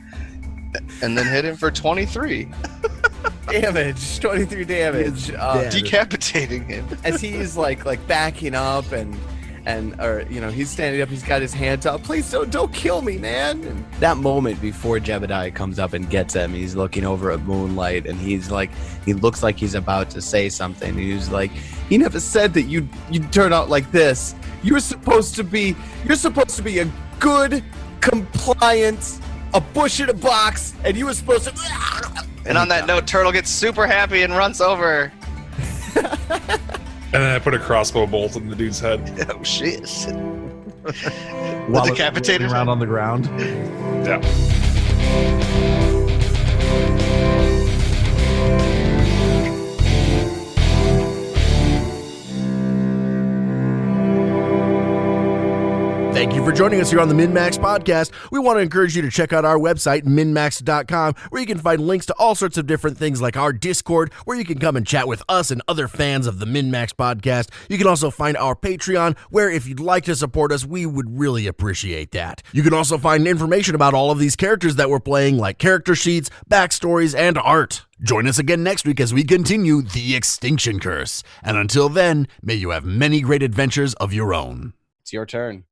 and then hit him for 23,
Damage, 23 damage.
dead.
decapitating him.
As he's like backing up and or you know he's standing up, he's got his hands up, please don't kill me, man. And that moment before Jebediah comes up and gets him, he's looking over at Moonlight and he looks like he's about to say something. He's like, he never said that you'd turn out like this. You're supposed to be a good, compliant, a bush in a box, and you were supposed to.
And on that note, Turtle gets super happy and runs over.
And then I put a crossbow bolt in the dude's head.
Oh shit.
While
The
it's
decapitated
rolling around on the ground.
Yeah.
Thank you for joining us here on the MNmaxed Podcast. We want to encourage you to check out our website, MNmaxed.com, where you can find links to all sorts of different things like our Discord, where you can come and chat with us and other fans of the MNmaxed Podcast. You can also find our Patreon, where if you'd like to support us, we would really appreciate that. You can also find information about all of these characters that we're playing, like character sheets, backstories, and art. Join us again next week as we continue the Extinction Curse. And until then, may you have many great adventures of your own.
It's your turn.